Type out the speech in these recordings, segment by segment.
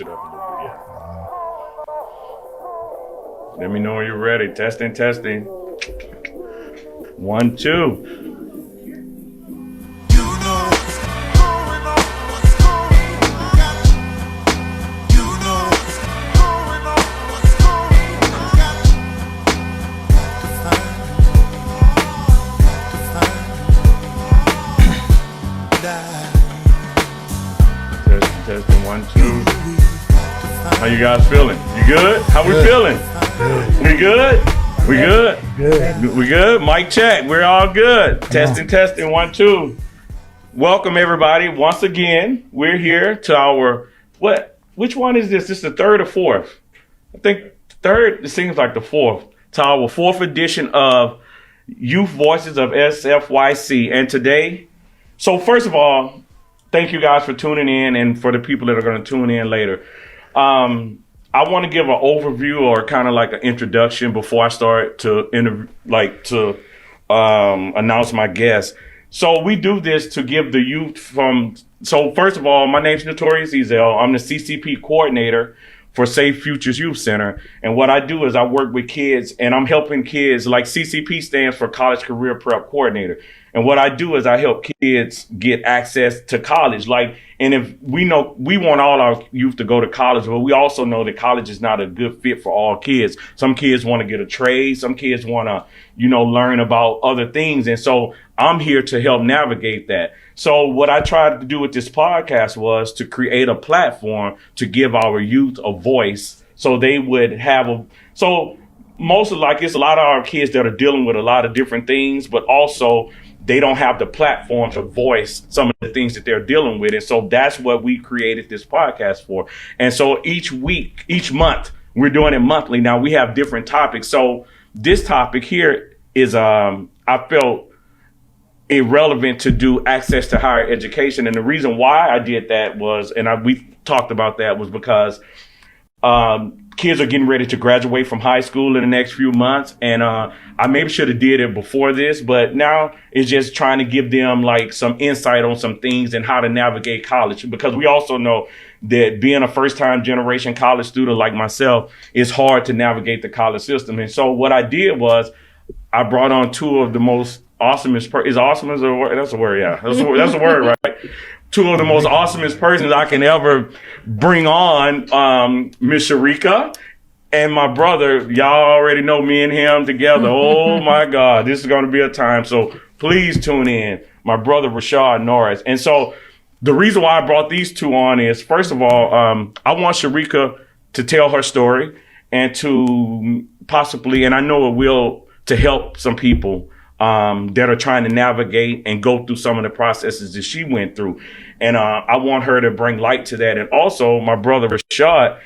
it up a little bit. Yeah. Let me know when you're ready. Testing. 1, 2. Testing 1, 2. How you guys feeling? You good? How we feeling? We good? We good? Good. We good? Mic check. We're all good. Testing. 1, 2. Welcome everybody. Once again, we're here to our which one is this? This is the third or fourth? I think third, it seems like the fourth. To our fourth edition of Youth Voices of SFYC. And today, so first of all, thank you guys for tuning in, and for the people that are going to tune in later. I want to give an overview or kind of like an introduction before I start to announce my guests. So we do this to give the youth so first of all, my name's Natorius Ezell. I'm the CCP coordinator for SafeFutures Youth Center. And what I do is I work with kids, and I'm helping kids, like CCP stands for College Career Prep Coordinator. And what I do is I help kids get access to college. And if we want all our youth to go to college, but we also know that college is not a good fit for all kids. Some kids want to get a trade. Some kids want to, learn about other things. And so I'm here to help navigate that. So what I tried to do with this podcast was to create a platform to give our youth a voice, so they would have it's a lot of our kids that are dealing with a lot of different things, but also they don't have the platform to voice some of the things that they're dealing with. And so that's what we created this podcast for. And so each month, we're doing it monthly. Now we have different topics. So this topic here is, I felt irrelevant to do access to higher education. And the reason why I did that was, we talked about that, was because kids are getting ready to graduate from high school in the next few months. And I maybe should have did it before this, but now it's just trying to give them some insight on some things and how to navigate college. Because we also know that being a first-time generation college student like myself, it's hard to navigate the college system. And so what I did was I brought on two of the most awesomest, is awesome as a word? That's a word, yeah. That's a word, right? Two of the most awesomest persons I can ever bring on, Miss Sherrick and my brother. Y'all already know me and him together. Oh my God, this is going to be a time. So please tune in. My brother Rashad, Norris. And so the reason why I brought these two on is, first of all, I want Sherrick to tell her story, and to possibly, and I know it will, to help some people that are trying to navigate and go through some of the processes that she went through. And I want her to bring light to that. And also my brother Rashad,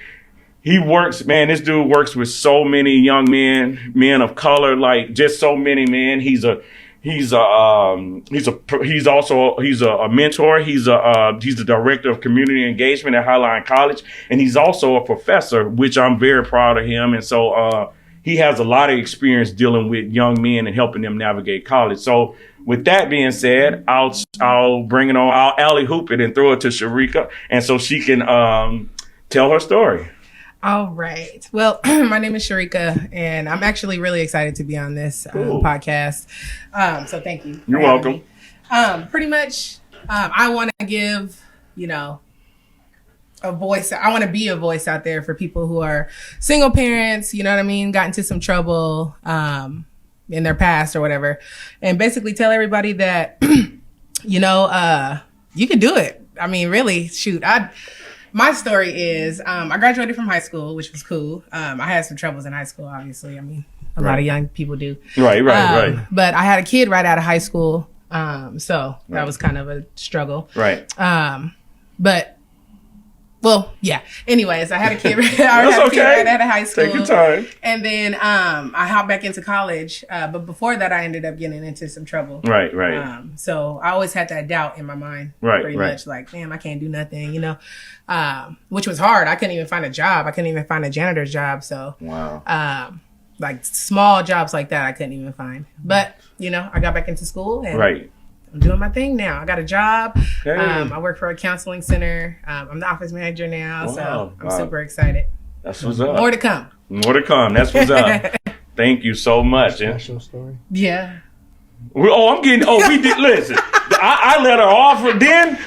this dude works with so many young men of color, just so many, man. He's a mentor. He's the director of community engagement at Highline College. And he's also a professor, which I'm very proud of him. And so, he has a lot of experience dealing with young men and helping them navigate college. So with that being said, I'll bring it on. I'll alley-hoop it and throw it to Sherrick, and so she can tell her story. All right. Well, my name is Sherrick, and I'm actually really excited to be on this podcast. So thank you. You're welcome. Pretty much, I want to give, a voice. I want to be a voice out there for people who are single parents, got into some trouble in their past or whatever, and basically tell everybody that, you can do it. I mean, really, shoot. My story is, I graduated from high school, which was cool. I had some troubles in high school, obviously. I mean, a lot of young people do. Right. But I had a kid right out of high school. So that was kind of a struggle. Right. Well, yeah. Anyways, I had a kid. Kid right out of high school. Take your time. And then I hopped back into college. But before that, I ended up getting into some trouble. Right. So I always had that doubt in my mind. Pretty much like, damn, I can't do nothing, which was hard. I couldn't even find a job. I couldn't even find a janitor's job. So, wow. Like small jobs like that, I couldn't even find. But, I got back into school and I'm doing my thing now. I got a job. Hey. I work for a counseling center. I'm the office manager now, so I'm super excited. That's what's up. More to come. More to come. That's what's up. Thank you so much. Special story. Yeah. We did. Listen, I let her off. Then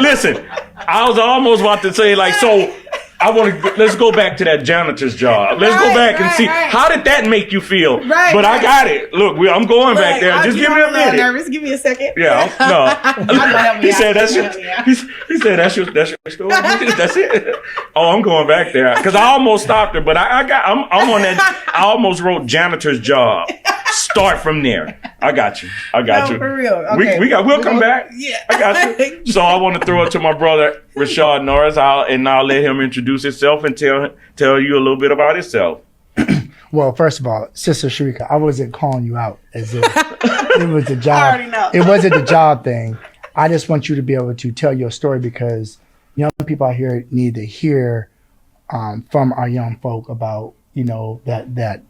listen. I was almost about to say so. Let's go back to that janitor's job. Let's go back and see how did that make you feel. Right. But I got it. Look, I'm going back there. Just give me a minute. Nervous. Give me a second. Yeah. No. He said that's your. He said that's your story. That's it. Oh, I'm going back there because I almost stopped her, but I'm on that. I almost wrote janitor's job. Start from there. I got you. No, for real. Okay. We'll come back. Yeah. I got you. So I want to throw it to my brother Rashad Norris. I'll let him introduce himself and tell you a little bit about himself. Well, first of all, Sister Sherrick, I wasn't calling you out as if it was a job. I already know. It wasn't a job thing. I just want you to be able to tell your story because young people out here need to hear from our young folk about that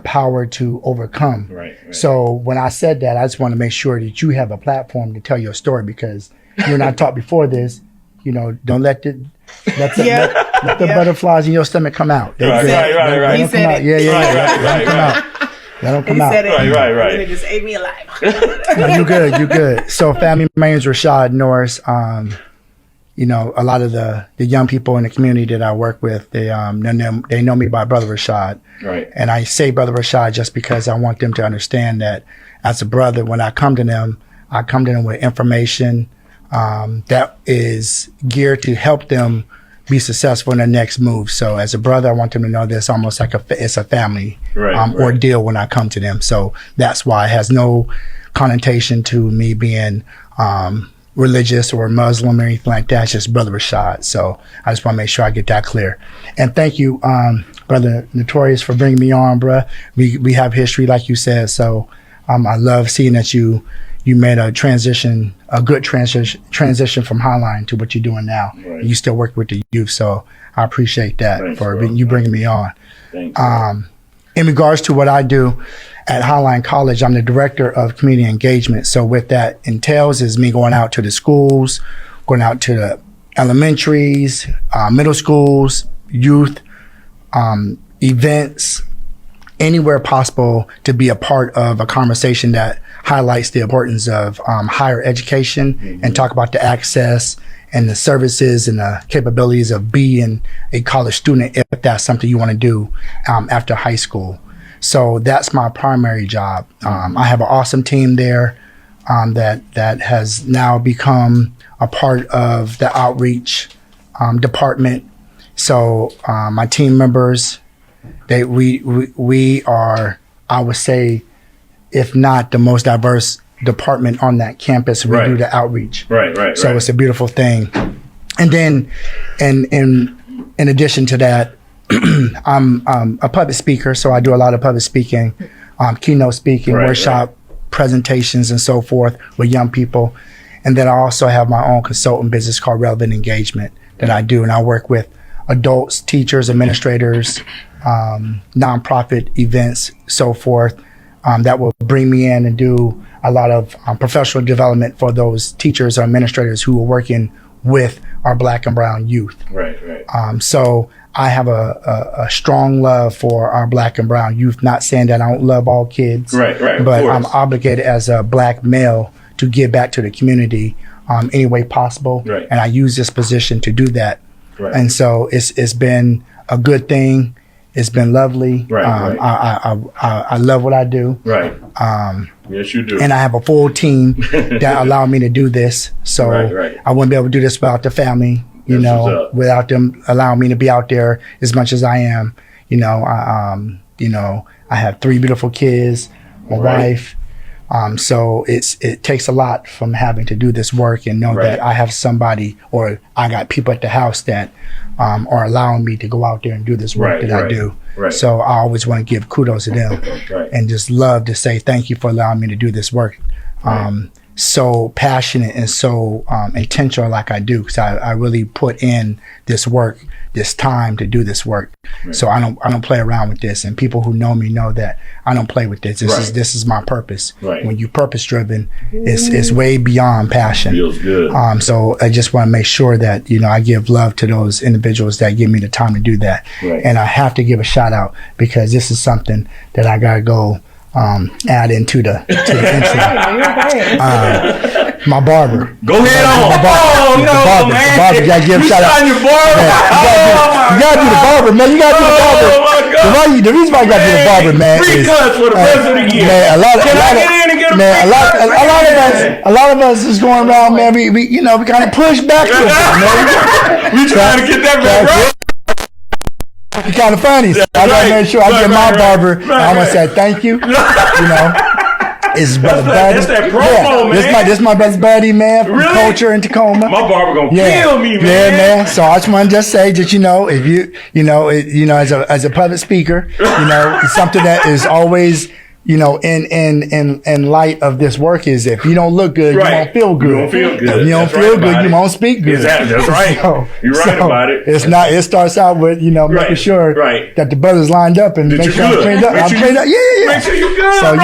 power to overcome. Right. So when I said that, I just want to make sure that you have a platform to tell your story because you and I talked before this. Don't let the butterflies in your stomach come out. Right. They don't come out. Yeah. They don't come out. Right. It just ate me alive. No, you good. So family, my name is Rashad Norris. A lot of the young people in the community that I work with, they know me by Brother Rashad. Right. And I say Brother Rashad just because I want them to understand that as a brother, when I come to them with information that is geared to help them be successful in their next move. So as a brother, I want them to know this almost like it's a family ordeal when I come to them. So that's why it has no connotation to me being religious or Muslim or anything like that. It's just Brother Rashad. So I just want to make sure I get that clear. And thank you, Brother Natorius, for bringing me on, bruh. We have history, like you said. So I love seeing that you made a good transition from Highline to what you're doing now. Right. You still work with the youth. So I appreciate that. Thanks, for bro. you bringing me on. Thanks. In regards to what I do at Highline College, I'm the director of community engagement. So what that entails is me going out to the schools, going out to the elementaries, middle schools, youth, events, anywhere possible to be a part of a conversation that highlights the importance of higher education and talk about the access and the services and the capabilities of being a college student if that's something you want to do after high school. So that's my primary job. I have an awesome team there that has now become a part of the outreach department. So my team members, we are, I would say, if not the most diverse department on that campus. We do the outreach. Right. So it's a beautiful thing. And then, in addition to that, I'm a public speaker, so I do a lot of public speaking, keynote speaking, workshop presentations, and so forth with young people. And then I also have my own consulting business called Relevant Engagement that I do, and I work with adults, teachers, administrators, nonprofit events, so forth, that will bring me in and do a lot of professional development for those teachers or administrators who are working with our Black and brown youth. Right. So I have a strong love for our Black and brown youth, not saying that I don't love all kids, Right. but I'm obligated as a Black male to give back to the community any way possible. Right. And I use this position to do that. Right. And so it's been a good thing. It's been lovely. Right. I love what I do. Right. Yes, you do. And I have a full team that allow me to do this. So Right. I wouldn't be able to do this without the family, without them allowing me to be out there as much as I am. I have 3 beautiful kids, my wife. So it takes a lot from having to do this work and know that I have somebody, or I got people at the house that are allowing me to go out there and do this work I do. Right. So I always want to give kudos to them and just love to say thank you for allowing me to do this work. so passionate and so intentional like I do, because I really put in this work, this time to do this work. Right. So I don't play around with this, and people who know me know that I don't play with this. This is my purpose. Right. When you purpose driven, it's way beyond passion. Feels good. So I just want to make sure that I give love to those individuals that give me the time to do that. Right. And I have to give a shout out, because this is something that I gotta go add into the intro. My barber. Go ahead on. My barber. Oh, no, man. The barber. You gotta give a shout out. Your barber. You gotta do the barber, man. You gotta do the barber. The reason why you gotta do the barber, man, free is cuts for the rest of the year. Man, a lot of us is going around, man. We kind of push back to it, man. We trying to get that right. It's kind of funny. So I gotta make sure I get my barber. I want to say thank you. It's brother Buddy. That's that promo, man. This my brother Buddy, man, from Culture in Tacoma. My barber gonna kill me, man. Yeah, man. So I just want to say that if you as a public speaker, it's something that is always in light of this work, is if you don't look good, you won't feel good. You don't feel good. If you don't feel good, you won't speak good. Exactly. That's right. You're right about it. It's not. It starts out with making sure that the brothers lined up and make sure I'm cleaned up. Yeah. Make sure you're good. So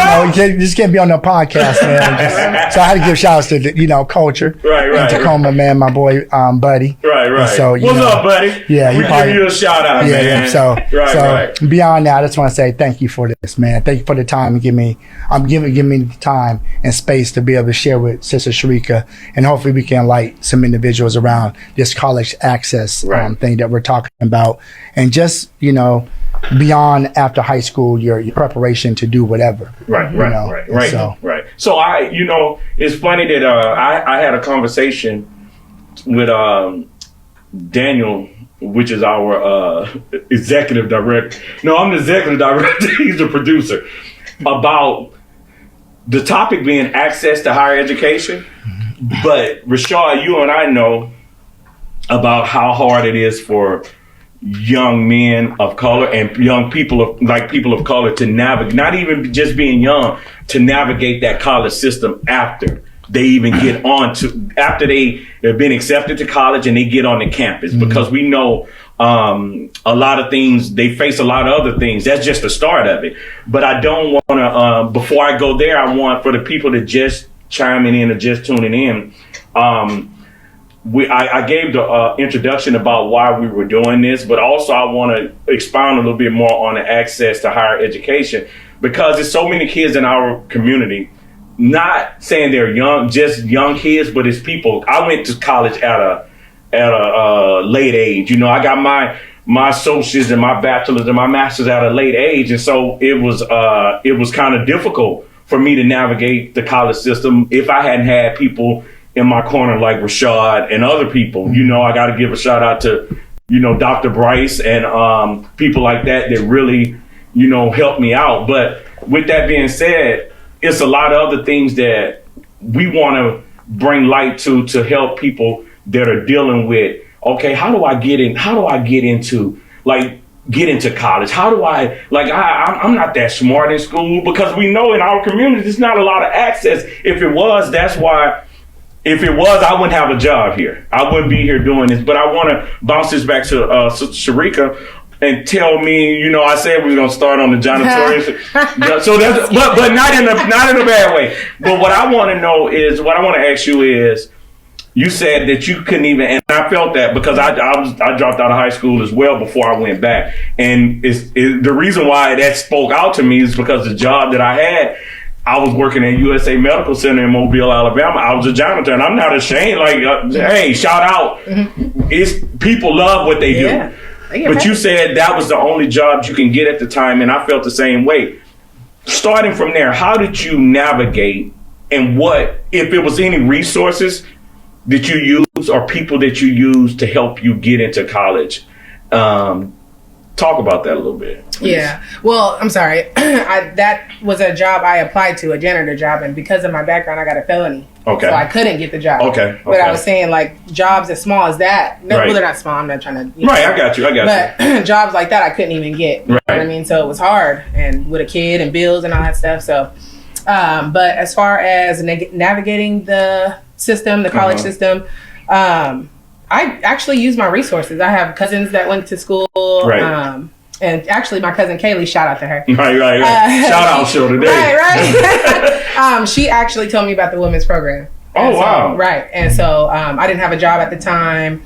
you just can't be on the podcast, man. So I had to give shout outs to Culture, in Tacoma, man. My boy, Buddy. Right. And so what's up, buddy? Yeah, we give you a shout out, man. Yeah. So beyond that, I just want to say thank you for this, man. Thank you for the time. Give me the time and space to be able to share with Sister Sherrick, and hopefully we can enlighten some individuals around this college access thing that we're talking about, and just beyond after high school, your preparation to do whatever. Right. So it's funny that I had a conversation with Daniel, which is our executive director. No, I'm the executive director. He's the producer. About the topic being access to higher education. But Rashad, you and I know about how hard it is for young men of color and young people of color to navigate, not even just being young, to navigate that college system after they even get after they have been accepted to college and they get on the campus, because we know a lot of things, they face a lot of other things. That's just the start of it. But I don't want to, before I go there, I want for the people that just chiming in or just tuning in, I gave the introduction about why we were doing this, but also I want to expound a little bit more on the access to higher education, because there's so many kids in our community, not saying they're young, just young kids, but it's people. I went to college at a late age. I got my associates and my bachelor's and my master's at a late age, and so it was kind of difficult for me to navigate the college system if I hadn't had people in my corner like Rashad and other people. I got to give a shout out to Dr. Bryce and people like that really helped me out. But with that being said, it's a lot of other things that we want to bring light to help people that are dealing with, okay, how do I get into college? How do I'm not that smart in school, because we know in our community there's not a lot of access. If it was, I wouldn't have a job here. I wouldn't be here doing this. But I want to bounce this back to Sherrick and tell me, I said we were gonna start on the Natorius. So that's but not in a bad way. But what I want to ask you is, you said that you couldn't even, and I felt that because I dropped out of high school as well before I went back. And the reason why that spoke out to me is because the job that I had, I was working at USA Medical Center in Mobile, Alabama. I was a janitor, and I'm not ashamed. Hey, shout out. It's people love what they do. But you said that was the only job you can get at the time, and I felt the same way. Starting from there, how did you navigate, and what, if it was any resources that you use or people that you use to help you get into college? Talk about that a little bit, please. Yeah. Well, I'm sorry. That was a job I applied to, a janitor job, and because of my background, I got a felony. Okay. So I couldn't get the job. Okay. But I was saying, jobs as small as that. No, well, they're not small. I'm not trying to. I got you. But jobs like that, I couldn't even get. You know what I mean? So it was hard, and with a kid and bills and all that stuff. So But as far as navigating the system, the college system, I actually use my resources. I have cousins that went to school. Right. And actually, my cousin Kaylee, shout out to her. Right. Shout out show today. Right. She actually told me about the women's program. Oh, wow. Right. And so I didn't have a job at the time.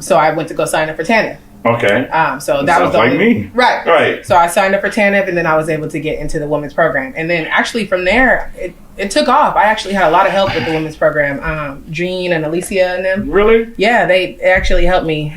So I went to go sign up for TANF. Okay. So that was the like me. Right. So I signed up for TANF, and then I was able to get into the women's program. And then actually from there, it took off. I actually had a lot of help with the women's program. Jean and Alicia and them. Really? Yeah, they actually helped me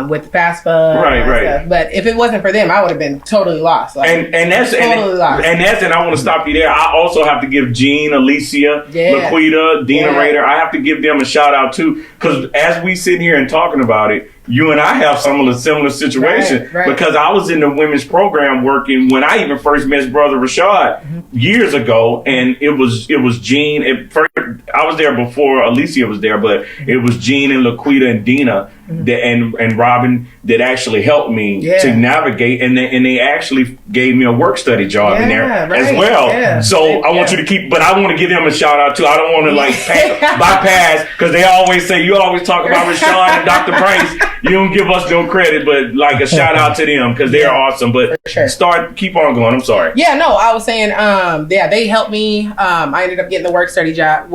with FAFSA. Right. Stuff. But if it wasn't for them, I would have been totally lost. Like, and that's totally lost. And I want to stop you there. I also have to give Jean, Alicia, Laquita, Dina Rader. I have to give them a shout out too, because as we sit here and talking about it, you and I have some of the similar situations. Right. Because I was in the women's program working when I even first met his brother Rashad years ago, and it was Jean. I was there before Alicia was there, but it was Jean and Laquita and Dina and Robin that actually helped me to navigate, and they actually gave me a work study job in there as well. Yeah. So I want you to keep, but I want to give them a shout out too. I don't want to like bypass, because they always say, you always talk about Rashad and Dr. Price. You don't give us no credit, but like a shout out to them, because they're awesome. But keep on going. I'm sorry. Yeah, no, I was saying, they helped me. I ended up getting the work study job.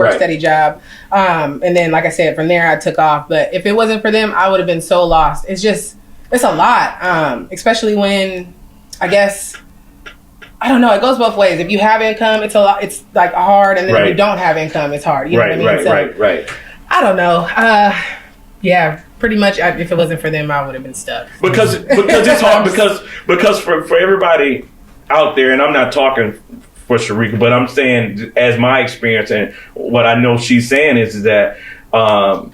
And then, like I said, from there I took off. But if it wasn't for them, I would have been so lost. It's a lot, especially when, I guess, I don't know, it goes both ways. If you have income, it's a lot. It's like hard, and then if you don't have income, it's hard. You know what I mean? Right. I don't know. Yeah, pretty much. If it wasn't for them, I would have been stuck. Because it's hard. Because for everybody out there, and I'm not talking for Sherrick, but I'm saying as my experience and what I know she's saying is that, I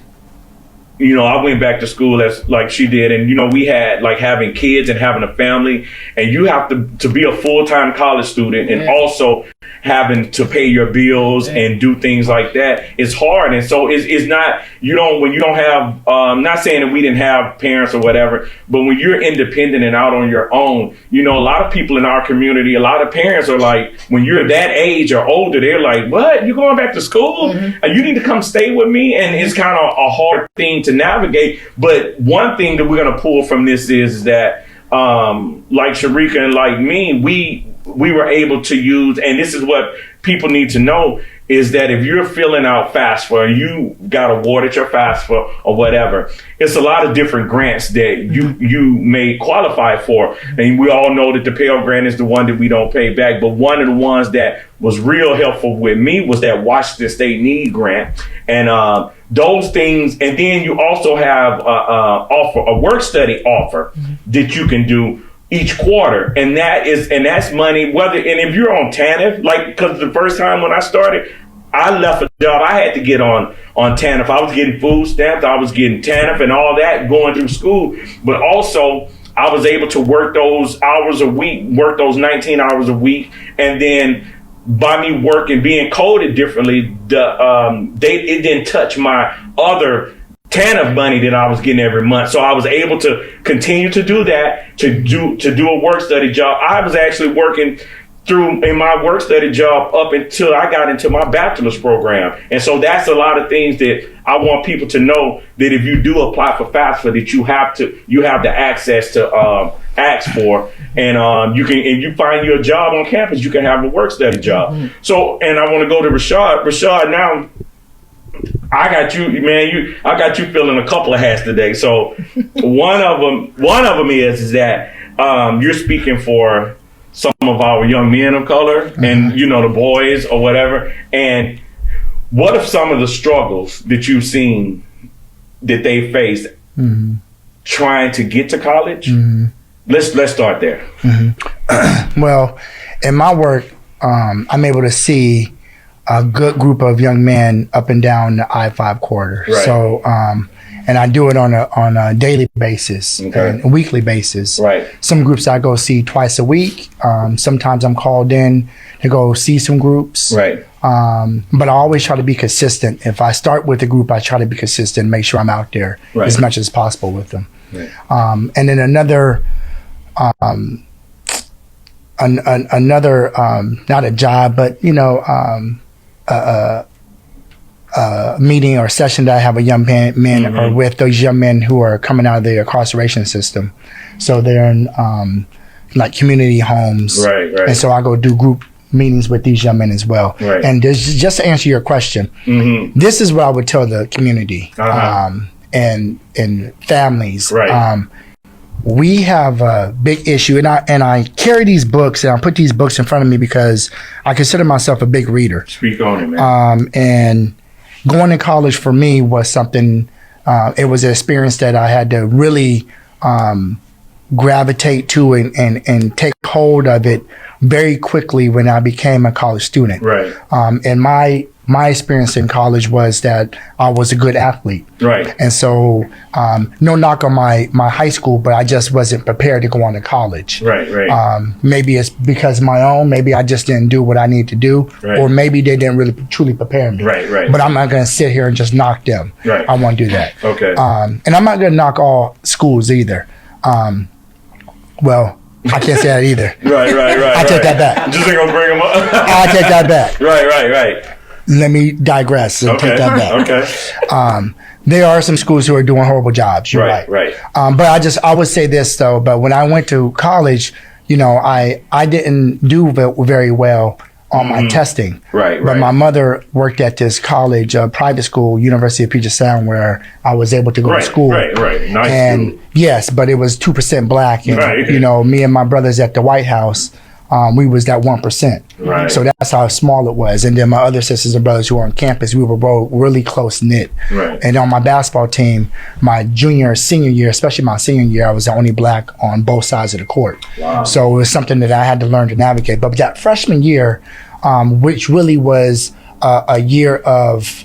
went back to school as like she did, and we had like having kids and having a family, and you have to be a full-time college student and also having to pay your bills and do things like that. It's hard. And so it's not, when you don't have, not saying that we didn't have parents or whatever, but when you're independent and out on your own, a lot of people in our community, a lot of parents are like, when you're that age or older, they're like, what? You going back to school? You need to come stay with me? And it's kind of a hard thing to navigate. But one thing that we're going to pull from this is that, like Sherrick and like me, we were able to use, and this is what people need to know, is that if you're filling out FAFSA, you got awarded your FAFSA or whatever, it's a lot of different grants that you may qualify for. And we all know that the Pell Grant is the one that we don't pay back. But one of the ones that was real helpful with me was that Washington State Need Grant. And those things, and then you also have a work study offer that you can do each quarter, and that's money. And if you're on TANF, like, because the first time when I started, I left a job. I had to get on TANF. I was getting food stamps. I was getting TANF and all that going through school. But also, I was able to work those hours a week, work those 19 hours a week, and then by me working, being coded differently, it didn't touch my other TANF money that I was getting every month. So I was able to continue to do that, to do a work study job. I was actually working in my work study job up until I got into my bachelor's program. And so that's a lot of things that I want people to know, that if you do apply for FAFSA, that you have the access to ask for, and you find your job on campus, you can have a work study job. So, and I want to go to Rashad. Rashad, now I got you, man. I got you feeling a couple of hats today. So one of them is that you're speaking for some of our young men of color, and the boys or whatever. And what if some of the struggles that you've seen that they faced trying to get to college? Let's start there. Well, in my work, I'm able to see a good group of young men up and down the I-5 corridor. Right. So, and I do it on a daily basis and a weekly basis. Right. Some groups I go see twice a week. Sometimes I'm called in to go see some groups. Right. But I always try to be consistent. If I start with a group, I try to be consistent, make sure I'm out there as much as possible with them. Right. And then another another, not a job, but, meeting or session that I have with young men or with those young men who are coming out of the incarceration system. So they're in like community homes. Right. And so I go do group meetings with these young men as well. Right. And just to answer your question, this is what I would tell the community and families. Right. We have a big issue, and I carry these books, and I put these books in front of me because I consider myself a big reader. Speak on it, man. And going to college for me was something, it was an experience that I had to really gravitate to and take hold of it very quickly when I became a college student. Right. And my experience in college was that I was a good athlete. Right. And so, no knock on my high school, but I just wasn't prepared to go on to college. Right. Maybe it's because of my own, maybe I just didn't do what I need to do, or maybe they didn't really truly prepare me. Right. But I'm not going to sit here and just knock them. Right. I won't do that. Okay. And I'm not going to knock all schools either. Well, I can't say that either. Right. I take that back. Just ain't gonna bring them up. I take that back. Right. Let me digress and take that back. Okay. There are some schools who are doing horrible jobs. You're right. Right. But I would say this though. But when I went to college, I didn't do very well on my testing. Right. But my mother worked at this college, private school, University of Puget Sound, where I was able to go to school. Right. Nice. And yes, but it was 2% black. And, Right. Me and my brothers at the White House, we was that 1%. Right. So that's how small it was. And then my other sisters and brothers who were on campus, we were both really close knit. Right. And on my basketball team, my senior year, especially my senior year, I was the only black on both sides of the court. Wow. So it was something that I had to learn to navigate. But that freshman year, which really was a year of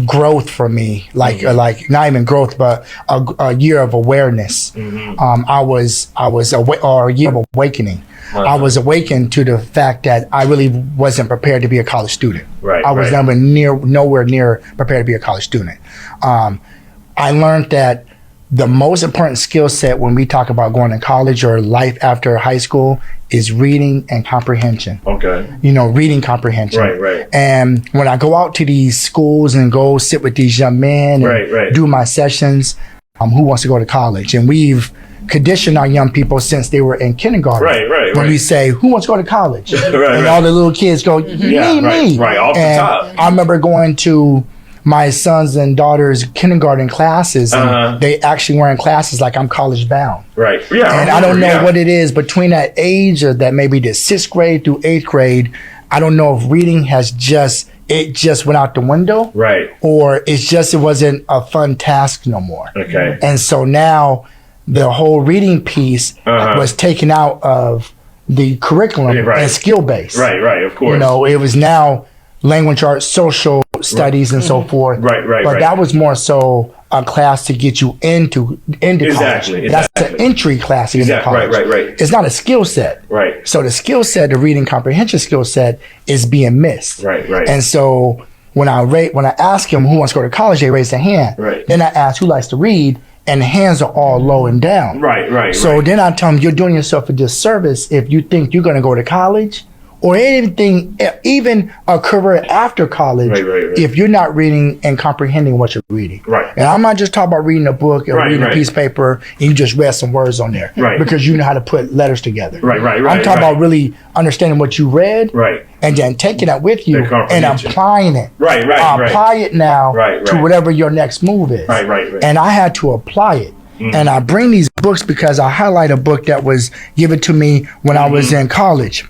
growth for me, like not even growth, but a year of awareness. I was or a year of awakening. I was awakened to the fact that I really wasn't prepared to be a college student. Right. I was nowhere near prepared to be a college student. I learned that the most important skill set when we talk about going to college or life after high school is reading and comprehension. Okay. Reading comprehension. Right. And when I go out to these schools and go sit with these young men and do my sessions, who wants to go to college? And we've conditioned our young people since they were in kindergarten. Right. When we say, who wants to go to college? Right. All the little kids go, me. Right, off the top. I remember going to my sons and daughters' kindergarten classes, and they actually were in classes like I'm college bound. Right. Yeah. And I don't know what it is between that age or that maybe the 6th grade through 8th grade. I don't know if reading just went out the window. Right. Or it wasn't a fun task no more. Okay. And so now the whole reading piece was taken out of the curriculum and skill based. Right. Of course. It was now language arts, social studies, and so forth. Right. But that was more so a class to get you into college. That's an entry class to get into college. Right. It's not a skill set. Right. So the skill set, the reading comprehension skill set, is being missed. Right. And so when I ask them who wants to go to college, they raise their hand. Right. Then I ask who likes to read, and the hands are all low and down. Right. So then I tell them, you're doing yourself a disservice if you think you're going to go to college or anything, even a career after college, if you're not reading and comprehending what you're reading. Right. And I'm not just talking about reading a book or reading a piece of paper and you just read some words on there. Right. Because you know how to put letters together. Right. I'm talking about really understanding what you read. Right. And then taking that with you and applying it. Right. Apply it now to whatever your next move is. Right. And I had to apply it. And I bring these books because I highlight a book that was given to me when I was in college.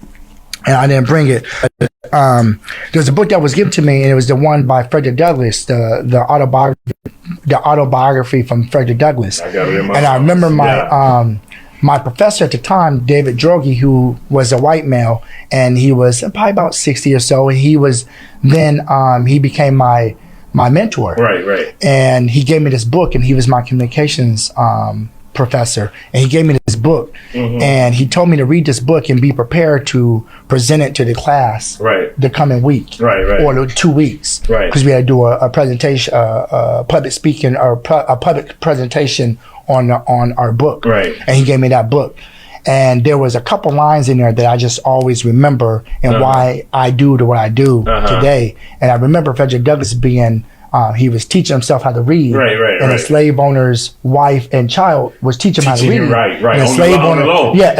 And I didn't bring it. There's a book that was given to me, and it was the one by Frederick Douglass, the autobiography from Frederick Douglass. I got it in my and I remember house. my professor at the time, David Droege, who was a white male, and he was probably about 60 or so. And he was then he became my mentor. Right. And he gave me this book, and he was my communications professor, and he gave me this book, and he told me to read this book and be prepared to present it to the class the coming week or the 2 weeks, because we had to do a presentation, public speaking or a public presentation on our book, and he gave me that book. And there was a couple lines in there that I just always remember and why I do what I do today. And I remember Frederick Douglass being, he was teaching himself how to read. And a slave owner's wife and child was teaching him how to read. And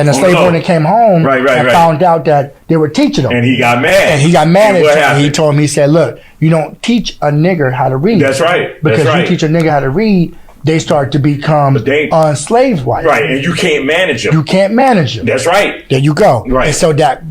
a slave owner came home and found out that they were teaching him. And he got mad. And he got mad at him. And he told him, he said, look, you don't teach a nigger how to read. That's right. Because you teach a nigger how to read, they start to become enslaved white. And you can't manage them. You can't manage them. That's right. There you go. And so that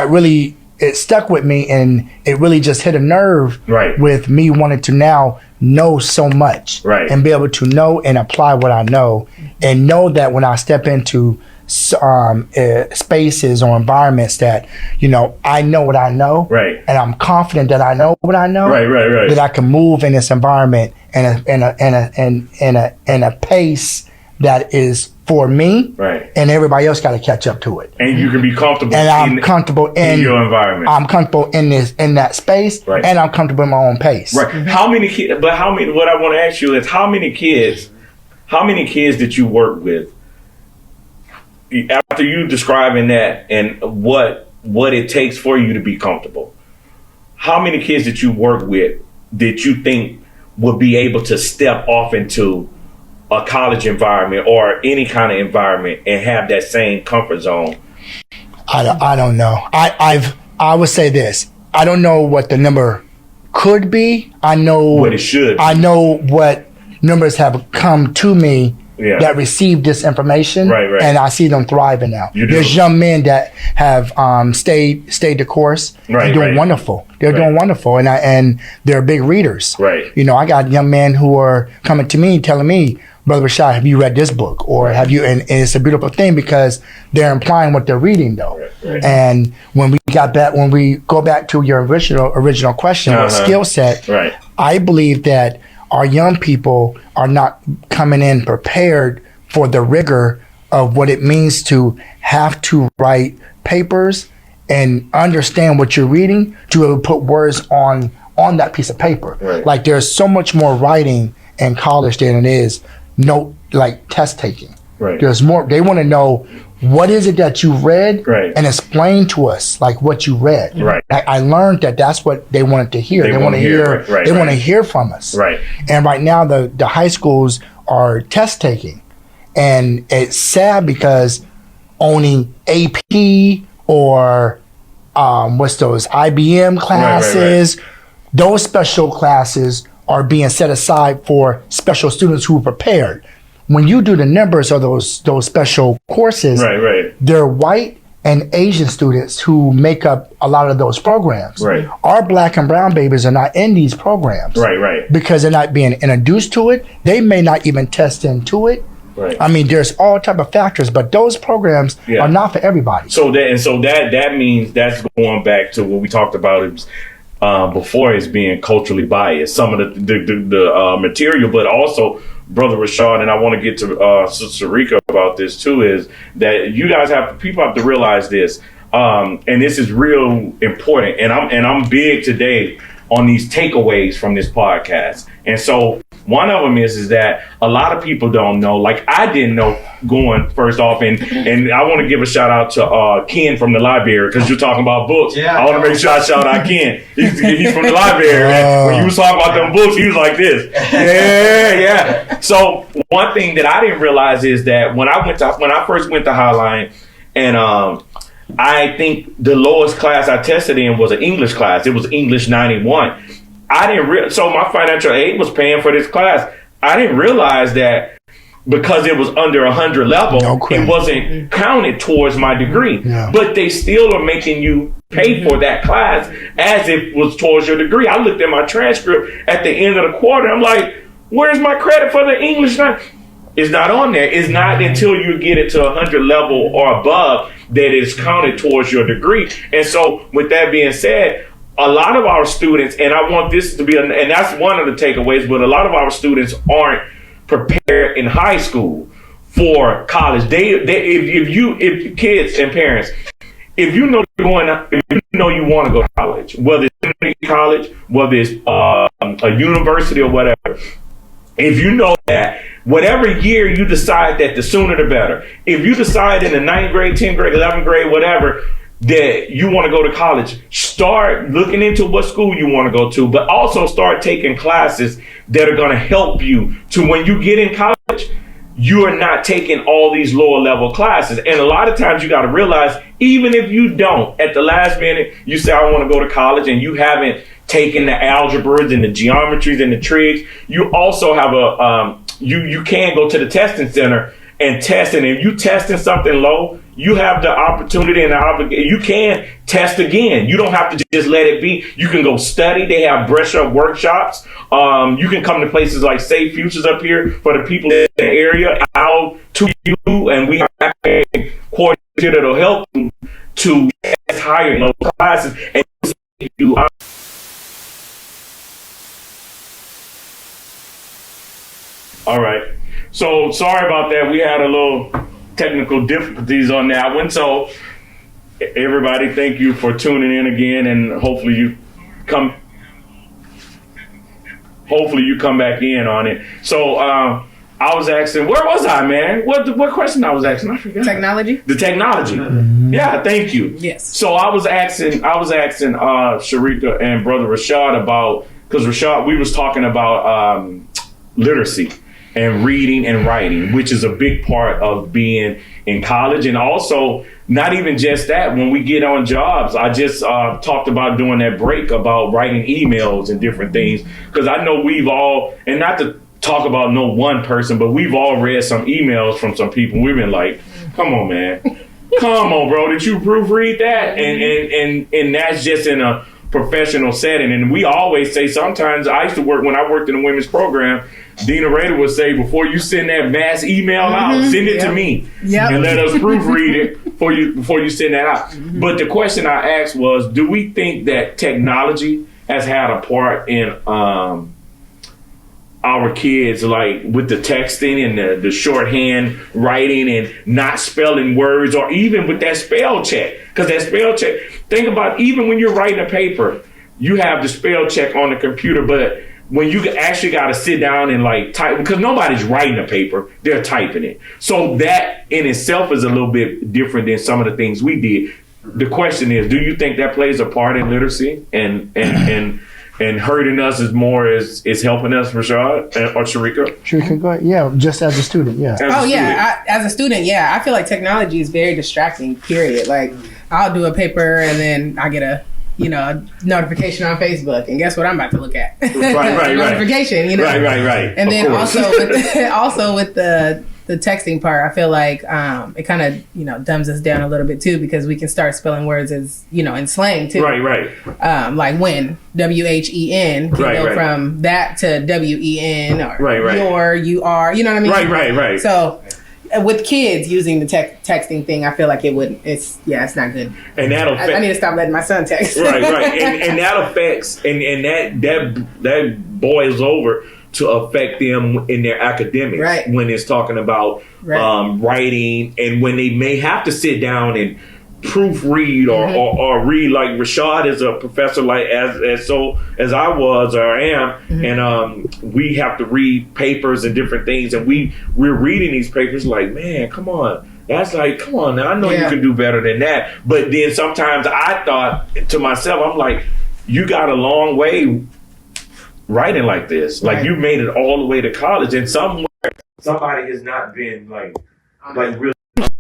really, it stuck with me, and it really just hit a nerve with me wanting to now know so much and be able to know and apply what I know, and know that when I step into spaces or environments that, you know, I know what I know, and I'm confident that I know what I know, that I can move in this environment in a pace that is for me, and everybody else got to catch up to it. And you can be comfortable. And I'm comfortable in your environment. I'm comfortable in that space, and I'm comfortable in my own pace. How many kids? But how many? What I want to ask you is, how many kids did you work with? After you describing that and what it takes for you to be comfortable, how many kids that you work with did you think would be able to step off into a college environment or any kind of environment and have that same comfort zone? I don't know. I would say this. I don't know what the number could be. I know what it should be. I know what numbers have come to me that received this information, and I see them thriving now. There's young men that have stayed the course. They're doing wonderful. They're doing wonderful, and they're big readers. You know, I got young men who are coming to me telling me, Brother Rashad, have you read this book? Or have you, and it's a beautiful thing because they're implying what they're reading though. And when we go back to your original question, what skill set, I believe that our young people are not coming in prepared for the rigor of what it means to have to write papers and understand what you're reading to put words on that piece of paper. Like there's so much more writing in college than it is test taking. There's more. They want to know what is it that you read and explain to us like what you read. I learned that that's what they wanted to hear. They want to hear. They want to hear from us. And right now the high schools are test taking, and it's sad because only AP or what's those IBM classes, those special classes are being set aside for special students who are prepared. When you do the numbers of those special courses, they're white and Asian students who make up a lot of those programs. Our black and brown babies are not in these programs. Because they're not being introduced to it. They may not even test into it. I mean, there's all type of factors, but those programs are not for everybody. So that means that's going back to what we talked about before, is being culturally biased. Some of the material, but also, Brother Rashad, and I want to get to Sister Sherrick about this too, is that people have to realize this, and this is real important. And I'm big today on these takeaways from this podcast. And so one of them is that a lot of people don't know, like I didn't know going first off, and I want to give a shout out to Ken from the library, because you're talking about books. I want to make sure I shout out Ken. He's from the library. When you was talking about them books, he was like this. So one thing that I didn't realize is that when I first went to Highline, and I think the lowest class I tested in was an English class. It was English 91. So my financial aid was paying for this class. I didn't realize that because it was under 100 level, it wasn't counted towards my degree. But they still are making you pay for that class as if it was towards your degree. I looked at my transcript at the end of the quarter. I'm like, where's my credit for the English? It's not on there. It's not until you get it to 100 level or above that it's counted towards your degree. And so with that being said, a lot of our students, and I want this to be, and that's one of the takeaways, but a lot of our students aren't prepared in high school for college. If kids and parents, if you know you want to go to college, whether it's community college, whether it's a university or whatever, if you know that whatever year you decide that the sooner the better. If you decide in the 9th grade, 10th grade, 11th grade, whatever, that you want to go to college, start looking into what school you want to go to, but also start taking classes that are going to help you to when you get in college, you are not taking all these lower level classes. And a lot of times you got to realize, even if you don't, at the last minute, you say, I want to go to college, and you haven't taken the algebras and the geometries and the trigs, you also have you can go to the testing center and test. And if you testing something low, you have the opportunity and the obligation. You can test again. You don't have to just let it be. You can go study. They have brush up workshops. You can come to places like SafeFutures up here for the people in the area. I'll to you, and we have a coordinator that'll help you to test higher in those classes and you. All right. So sorry about that. We had a little technical difficulties on that one. So everybody, thank you for tuning in again, and hopefully you come back in on it. So I was asking, where was I, man? What question I was asking? I forgot. Technology. The technology. Mm-hmm. Yeah, thank you. Yes. So I was asking Sherrick and brother Rashad about, because Rashad, we was talking about literacy and reading and writing, which is a big part of being in college. And also, not even just that, when we get on jobs, I just talked about doing that break about writing emails and different things, because I know we've all, and not to talk about no one person, but we've all read some emails from some people. We've been like, come on, man. Come on, bro. Did you proofread that? And that's just in a professional setting. And we always say, sometimes I used to work, when I worked in the women's program, Dina Rader would say, before you send that mass email out, send it to me and let us proofread it before you send that out. But the question I asked was, do we think that technology has had a part in our kids, like with the texting and the shorthand writing and not spelling words, or even with that spell check? Because that spell check, think about, even when you're writing a paper, you have the spell check on the computer, but when you actually got to sit down and like type, because nobody's writing a paper, they're typing it. So that in itself is a little bit different than some of the things we did. The question is, do you think that plays a part in literacy and hurting us is more is helping us, Rashad or Sherrick? Sherrick, go ahead. Yeah, just as a student, yeah. As a student, yeah. I feel like technology is very distracting, period. Like, I'll do a paper and then I get a notification on Facebook, and guess what I'm about to look at? Right. Notification, Right. And then also with the texting part, I feel like it kind of dumbs us down a little bit too, because we can start spelling words as in slang too. Right. Like when, WHEN can go from that to WEN, or your, you are, you know what I mean? Right. So with kids using the texting thing, I feel like it's not good. And I need to stop letting my son text. Right. And that affects, and that boils over to affect them in their academics, when it's talking about writing, and when they may have to sit down and proofread or read. Like Rashad is a professor, like as I was or am, and we have to read papers and different things, and we're reading these papers like, man, come on. That's like, come on now, I know you can do better than that. But then sometimes I thought to myself, I'm like, you got a long way writing like this. Like, you made it all the way to college, and somewhere somebody has not been like really. What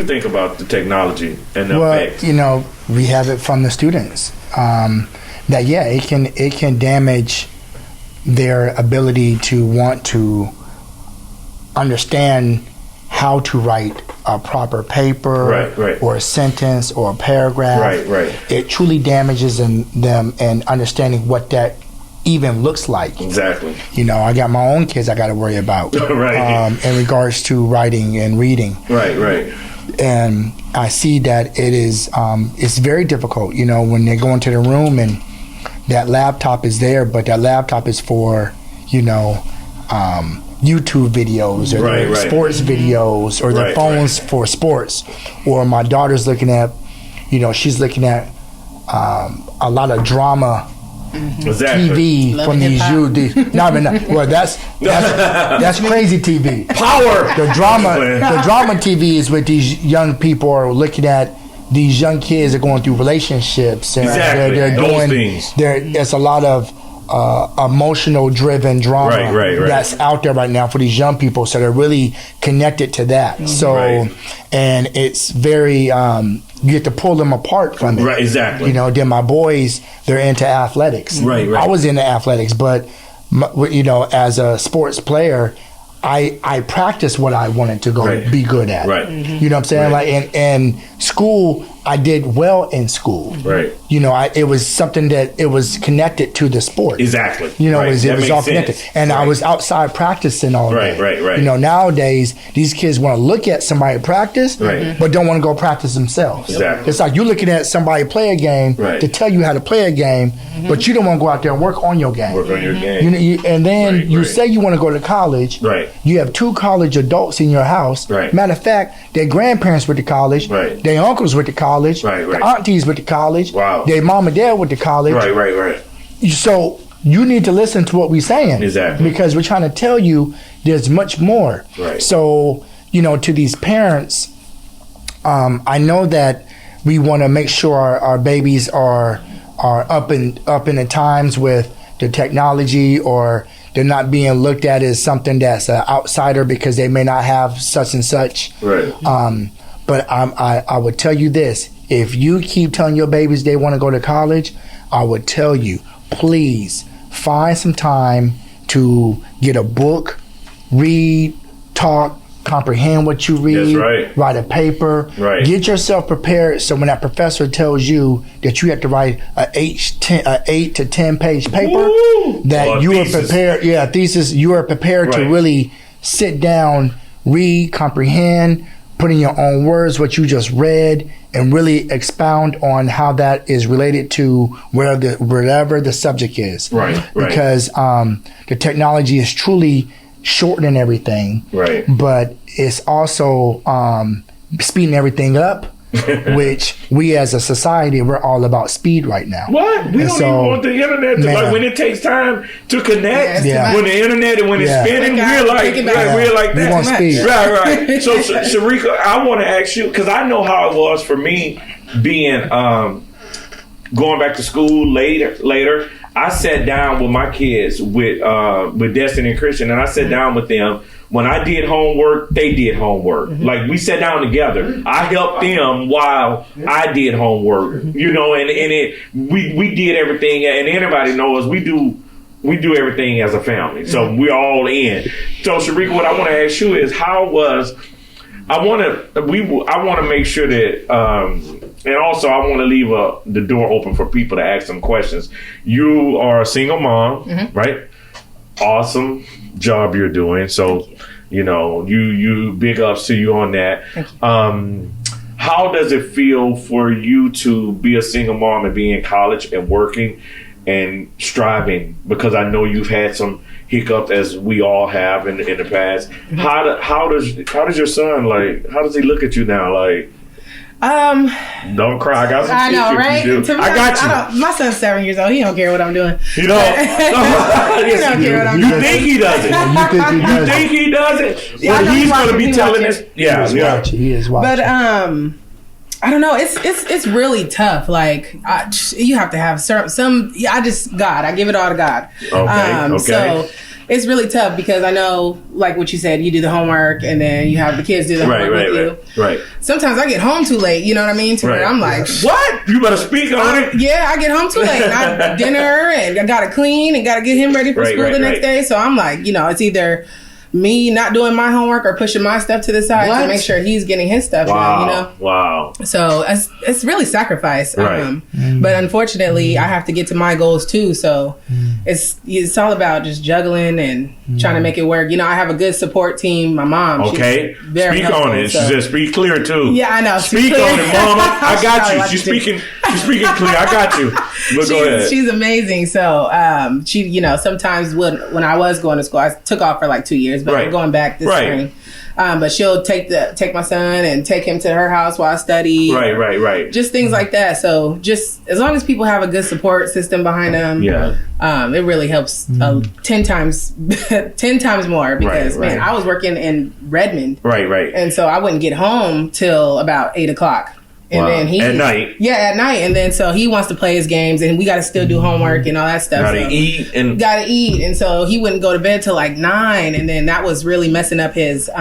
do you think about the technology and the effects? We have it from the students that it can damage their ability to want to understand how to write a proper paper or a sentence or a paragraph. It truly damages them in understanding what that even looks like. Exactly. I got my own kids I got to worry about in regards to writing and reading. Right. And I see that it is it's very difficult, when they go into the room and that laptop is there, but that laptop is for, YouTube videos or sports videos, or their phones for sports. Or my daughter's looking at, she's looking at a lot of drama Exactly. TV Love from and these hip-hop. youth. Well, that's crazy TV. Power. The drama TV is with these young people are looking at. These young kids are going through relationships, and Exactly. they're Those doing. things. There's a lot of emotional driven drama Right. that's out there right now for these young people, so they're really connected to that. So, Right. and it's very you get to pull them apart from it. Right, exactly. You know, then my boys, they're into athletics. Right. I was into athletics, but you know, as a sports player, I practiced what I wanted to go Right. be good at. Right. You know what I'm saying? Right. Like in school, I did well in school. Right. You know, it was something that it was connected to the sport. Exactly. You know, Right. it That was makes all sense. connected. And I Right. was outside practicing all Right, day. right. You know, nowadays, these kids want to look at somebody practice, Right. but don't want to go practice themselves. Exactly. It's like you're looking at somebody play a game Right. to tell you how to play a game, but you don't want to go out there and work on your game. Work on your game. You know, and then Right, you right. say you want to go to college. Right. You have 2 college adults in your house. Right. Matter of fact, their grandparents went to college. Right. Their uncles went to college. Right, right. Their aunties went to college. Wow. Their mom and dad went to college. Right. So you need to listen to what we're saying. Exactly. Because we're trying to tell you there's much more. Right. So, you know, to these parents, I know that we want to make sure our babies are up in the times with the technology, or they're not being looked at as something that's an outsider because they may not have such and such. Right. But I would tell you this: if you keep telling your babies they want to go to college, I would tell you, please find some time to get a book, read, talk, comprehend what you read, That's right. write a paper, Right. get yourself prepared. So when that professor tells you that you have to write a 8 to 10 page paper, Woo! that Or a you are thesis. prepared. Yeah, thesis. You are prepared to Right. really sit down, read, comprehend, put in your own words what you just read, and really expound on how that is related to wherever the subject is. Right. Because the technology is truly shortening everything, Right. but it's also speeding everything up, which we as a society, we're all about speed right now. What? We And don't so, even want the internet to, man. like, when it takes time to connect, Yeah. when the internet and when Yeah. it's spinning, Like, we're like, take it back. we're like We that. want speed. Right. So, Sherrick, I want to ask you, because I know how it was for me being, going back to school later. I sat down with my kids with Destiny and Christian, and I sat down with them. When I did homework, they did homework. Like, we sat down together. I helped them while I did homework. You know, and we did everything. And anybody knows we do everything as a family. So we're all in. So, Sherrick, what I want to ask you is, I want to make sure that. And also, I want to leave the door open for people to ask some questions. You are a single mom, right? Awesome job you're doing. So, you know, you big ups to you on that. How does it feel for you to be a single mom and be in college and working and striving? Because I know you've had some hiccups, as we all have in the past. How does your son, like, how does he look at you now? Like, don't cry. I got some I know, tissues, right? you do. To be I got honest, you. my son's 7 years old. He don't care what I'm doing. You know, He don't care what I'm you doing. think he doesn't? You think he does? Think he doesn't? Yeah, I But know he's he's going to watching, be he's telling watching. us. Yeah, yeah. He is watching. But I don't know. It's really tough. Like, you have to have some. I give it all to God. Okay. So it's really tough because I know, like what you said, you do the homework and then you have the kids do the homework with you. Right. Sometimes I get home too late. You know what I mean? To where I'm like, what? You better speak on it. yeah, I get home too late. I dinner and I gotta clean and gotta get him ready for school the next day. So I'm like, it's either me not doing my homework or pushing my stuff to the side to make sure he's getting his stuff done, Wow. So it's really sacrifice. Right. But unfortunately, I have to get to my goals too. So it's all about just juggling and trying to make it work. I have a good support team. My mom. Okay. She's very Speak helpful, on it. so. She said, speak clear too. Yeah, I know. Speak on it, Mama. I got you. Like She's speaking clear. I got you. But go ahead. She's amazing. So she, sometimes when I was going to school, I took off for like 2 years, but I'm going back this spring. But she'll take my son and take him to her house while I study. Right. Just things like that. So just as long as people have a good support system behind them, it really helps 10 times more because man, I was working in Redmond. Right. And so I wouldn't get home till about 8 o'clock. And then at night. Yeah, at night. And then so he wants to play his games and we got to still do homework and all that stuff. Gotta eat. And so he wouldn't go to bed till like 9. And then that was really messing up his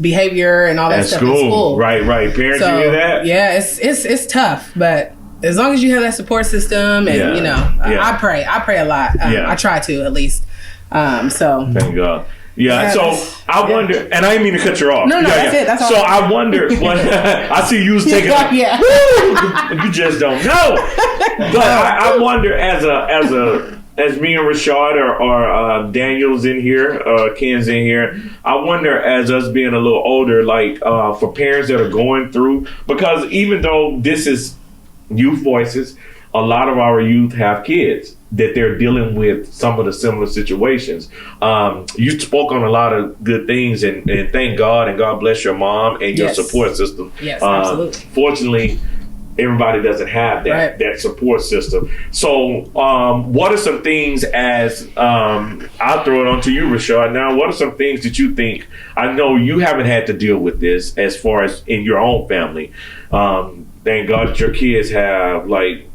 behavior and all that stuff in school. Right. Parents, you hear that? Yeah, it's tough. But as long as you have that support system and, I pray a lot. I try to at least. So. Thank God. Yeah, so I wonder, and I didn't mean to cut you off. No, that's it. That's all. So I wonder, I see you was taking, you just don't know. But I wonder, as me and Rashad or Daniel's in here, Ken's in here, I wonder, as us being a little older, like for parents that are going through, because even though this is youth voices, a lot of our youth have kids that they're dealing with some of the similar situations. You spoke on a lot of good things, and thank God, and God bless your mom and your support system. Yes, absolutely. Fortunately, everybody doesn't have that support system. So what are some things, as I'll throw it on to you, Rashad, now, what are some things that you think, I know you haven't had to deal with this as far as in your own family. Thank God that your kids have like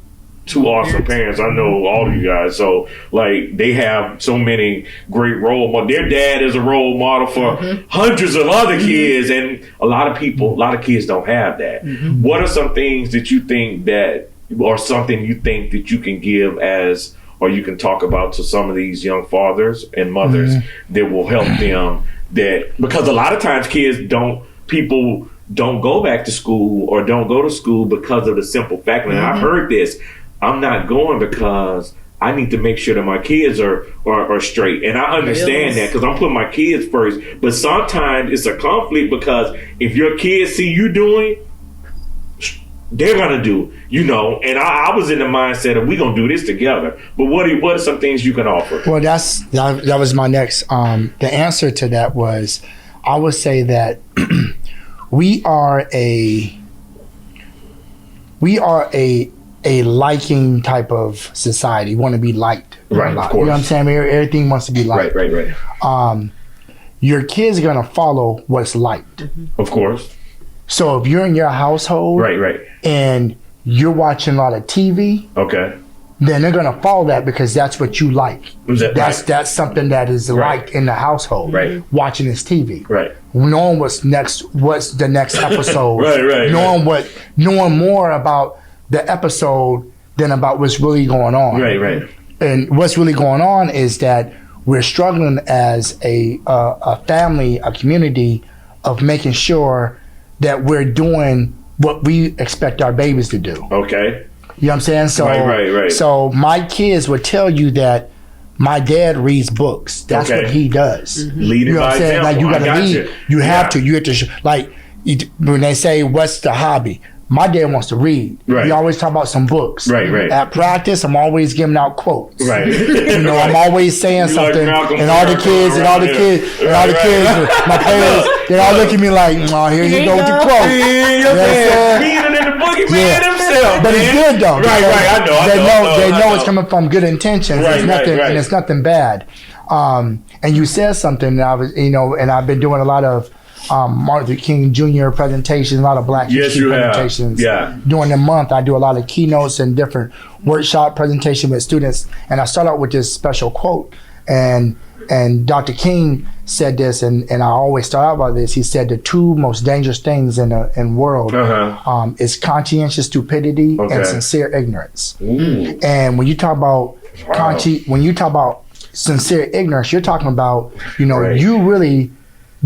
two awesome parents. I know all of you guys. So like they have so many great role models. Their dad is a role model for hundreds of other kids, and a lot of kids don't have that. What are some things that you think that, or something you think that you can give as, or you can talk about to some of these young fathers and mothers that will help them, that, because a lot of times people don't go back to school or don't go to school because of the simple fact, and I've heard this, I'm not going because I need to make sure that my kids are straight. And I understand that because I'm putting my kids first. But sometimes it's a conflict because if your kids see you doing, they're going to do, and I was in the mindset of we're going to do this together. But what are some things you can offer? Well, that was my next, the answer to that was, I would say that we are a liking type of society. We want to be liked. Right, of course. You know what I'm saying? Everything wants to be liked. Right. Your kids are going to follow what's liked. Of course. So if you're in your household and you're watching a lot of TV, then they're going to follow that because that's what you like. That's something that is liked in the household. Watching this TV. Knowing what's the next episode. Knowing more about the episode than about what's really going on. And what's really going on is that we're struggling as a family, a community, of making sure that we're doing what we expect our babies to do. You know what I'm saying? So, so my kids would tell you that my dad reads books. That's what he does. Leading by example. Like you gotta lead. You have to. You have to. When they say, "What's the hobby?" My dad wants to read. We always talk about some books. At practice, I'm always giving out quotes. I'm always saying something, and all the kids, my parents, they all look at me like, "Oh, here you go with the quote." Reading in the boogeyman himself. But it's good though. I know. They know it's coming from good intentions. And it's nothing bad. And you said something, and I was, and I've been doing a lot of Martin Luther King Jr. presentations, a lot of Black history presentations. During the month, I do a lot of keynotes and different workshop presentations with students. And I start out with this special quote. And Dr. King said this, and I always start out by this. He said the two most dangerous things in the world is conscientious stupidity and sincere ignorance. And when you talk about sincere ignorance, you're talking about, you really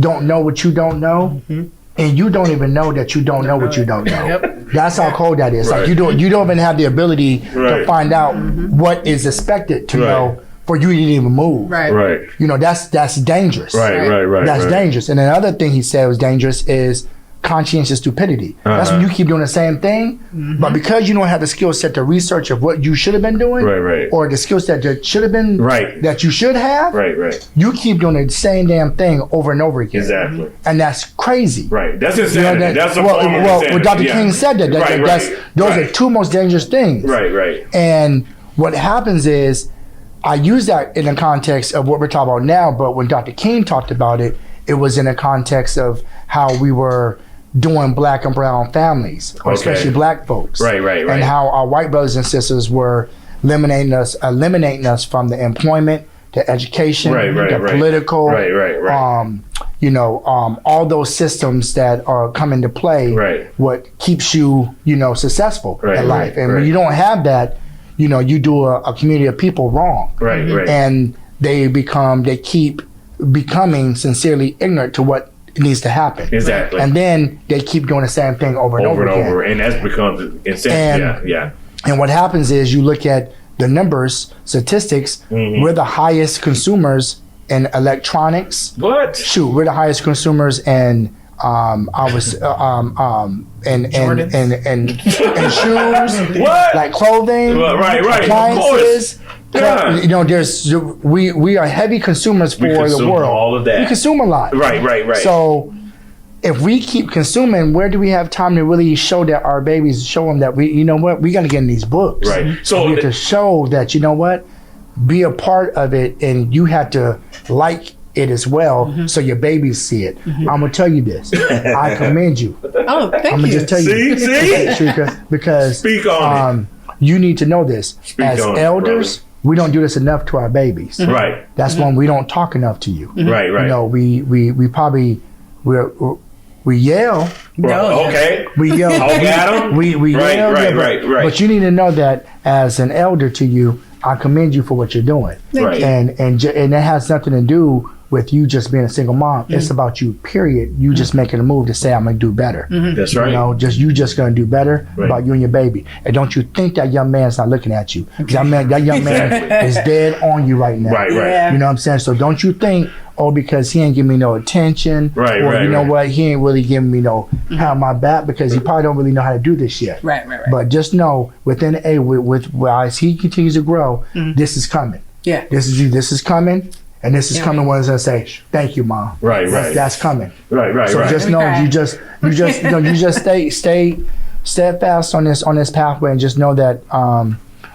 don't know what you don't know, and you don't even know that you don't know what you don't know. That's how cold that is. Like you don't even have the ability to find out what is expected to know for you to even move. That's dangerous. That's dangerous. And another thing he said was dangerous is conscientious stupidity. That's when you keep doing the same thing, but because you don't have the skill set to research of what you should have been doing, or the skill set that should have been, that you should have, you keep doing the same damn thing over and over again. Exactly. And that's crazy. Right. That's insanity. That's a form of insanity. Well, Dr. King said that. Those are two most dangerous things. Right. And what happens is, I use that in the context of what we're talking about now, but when Dr. King talked about it, it was in the context of how we were doing black and brown families, or especially black folks. Right. And how our white brothers and sisters were eliminating us from the employment, the education, the political, all those systems that are come into play, what keeps you, successful in life. And when you don't have that, you do a community of people wrong. And they keep becoming sincerely ignorant to what needs to happen. Exactly. And then they keep doing the same thing over and over again. And that becomes insane. And what happens is, you look at the numbers, statistics, we're the highest consumers in electronics. What? Shoot, we're the highest consumers in and shoes, like clothing, appliances. We are heavy consumers for the world. All of that. We consume a lot. Right. So if we keep consuming, where do we have time to really show that our babies, show them that we got to get in these books. So we have to show that, be a part of it, and you have to like it as well, so your babies see it. I'm gonna tell you this. I commend you. Oh, thank you. I'm gonna just tell you, Sherrick, because speak on it. You need to know this. As elders, we don't do this enough to our babies. That's when we don't talk enough to you. Right. We probably we yell. Okay. We yell. At them. We yell. Right. But you need to know that as an elder to you, I commend you for what you're doing. And that has nothing to do with you just being a single mom. It's about you, period. You just making a move to say, I'm going to do better. That's right. You just going to do better about you and your baby. And don't you think that young man's not looking at you. That young man is dead on you right now. Right. You know what I'm saying? So don't you think, because he ain't giving me no attention, what, he ain't really giving me no pat on my back, because he probably don't really know how to do this yet. Right. But just know, within as he continues to grow, this is coming. This is coming. And this is coming when I say, "Thank you, Mom." That's coming. So just know, you just stay steadfast on this pathway, and just know that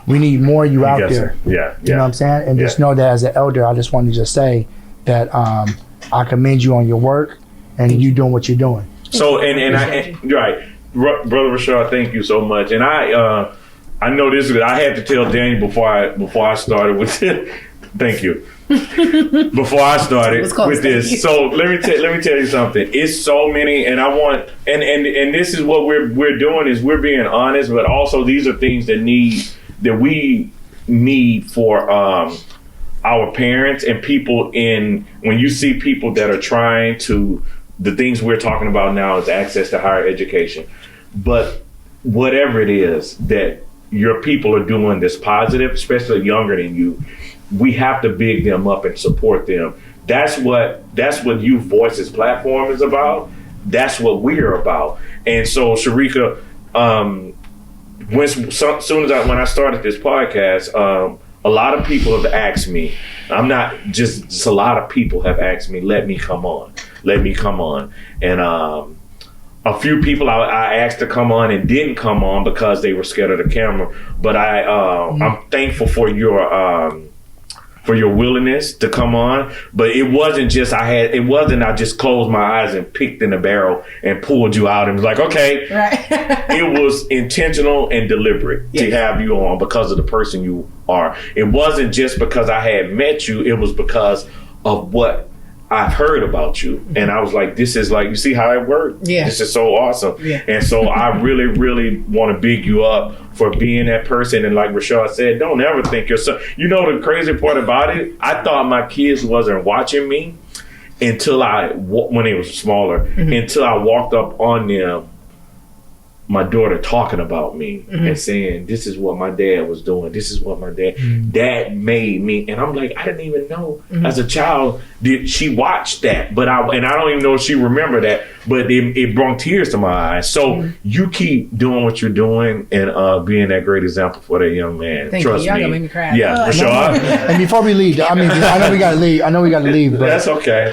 we need more of you out there. You know what I'm saying? And just know that as an elder, I just want to just say that I commend you on your work and you doing what you're doing. So Brother Rashad, thank you so much. And I know this. I had to tell Daniel before I started with it. Thank you. Before I started with this, so let me tell you something. It's so many, and I want, and this is what we're doing, is we're being honest, but also these are things that we need for our parents and people. When you see people that are trying to, the things we're talking about now is access to higher education, but whatever it is that your people are doing that's positive, especially younger than you, we have to big them up and support them. That's what Youth Voices platform is about. That's what we're about. And so, Sherrika, when I started this podcast, a lot of people have asked me. I'm not just a lot of people have asked me, let me come on, and a few people I asked to come on and didn't come on because they were scared of the camera. But I'm thankful for your willingness to come on. But it wasn't I just closed my eyes and picked in the barrel and pulled you out and was like, okay. It was intentional and deliberate to have you on because of the person you are. It wasn't just because I had met you. It was because of what I've heard about you. And I was like, this is like, you see how it worked? This is so awesome. And so I really, really want to big you up for being that person. And like Rashad said, don't ever think you're so, the crazy part about it, I thought my kids wasn't watching me until when they were smaller, until I walked up on them my daughter talking about me and saying, this is what my dad was doing. This is what my dad made me. And I'm like, I didn't even know as a child did she watch that. But I don't even know if she remembered that, but it brought tears to my eyes. So you keep doing what you're doing and being that great example for that young man. Thank Trust you. Y'all me. gonna make me cry. Yeah, Rashad. And before we leave, I mean, I know we got to leave, but That's okay.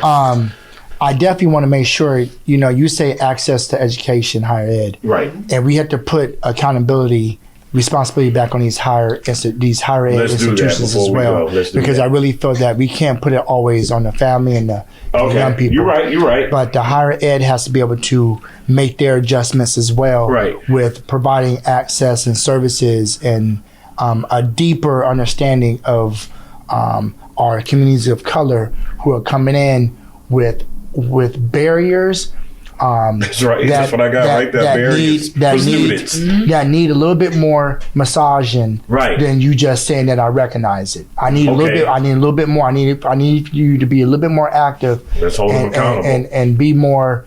I definitely want to make sure, you say access to education, higher ed. Right. And we have to put accountability, responsibility back on these higher ed institutions as well. Because I really feel that we can't put it always on the family and the young people. You're right. But the higher ed has to be able to make their adjustments as well. Right. With providing access and services and a deeper understanding of our communities of color who are coming in with barriers. That's right. That's what I got right there. Barriers for students. That need a little bit more massaging than you just saying that I recognize it. I need a little bit. I need a little bit more. I need you to be a little bit more active. Let's hold them accountable and be more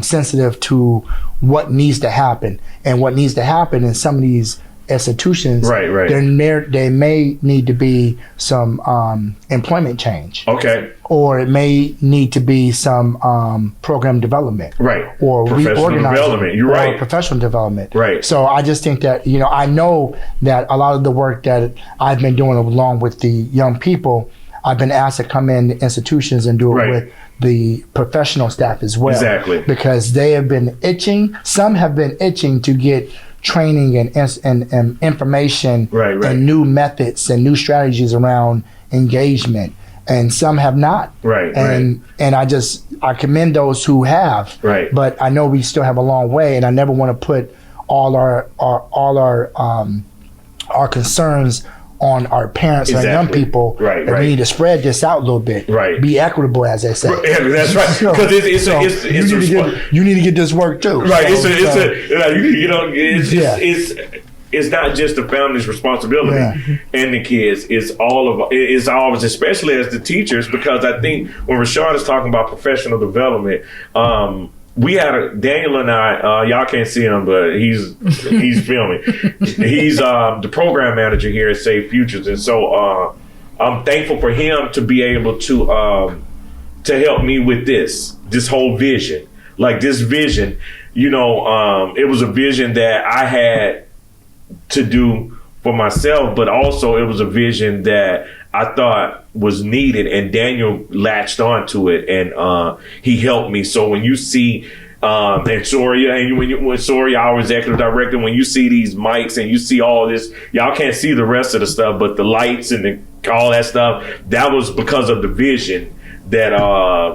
sensitive to what needs to happen. And what needs to happen in some of these institutions, they may need to be some employment change. Okay. Or it may need to be some program development. Right. Or professional development. You're right. Professional development. Right. So I just think that, I know that a lot of the work that I've been doing along with the young people, I've been asked to come in institutions and do it with the professional staff as well. Exactly. Because they have been itching. Some have been itching to get training and information and new methods and new strategies around engagement, and some have not. And I commend those who have. But I know we still have a long way, and I never want to put all our concerns on our parents and young people. We need to spread this out a little bit. Be equitable, as they say. That's right. Because you need to get this work too. It's not just the family's responsibility and the kids. It's always, especially as the teachers, because I think when Rashad is talking about professional development, we had Daniel and I, y'all can't see him, but he's filming. He's the program manager here at SafeFutures. And so I'm thankful for him to be able to help me with this whole vision. Like this vision, it was a vision that I had to do for myself, but also it was a vision that I thought was needed, and Daniel latched onto it, and he helped me. So when you see and Soria, and when Soria, our executive director, when you see these mics and you see all this, y'all can't see the rest of the stuff, but the lights and all that stuff, that was because of the vision that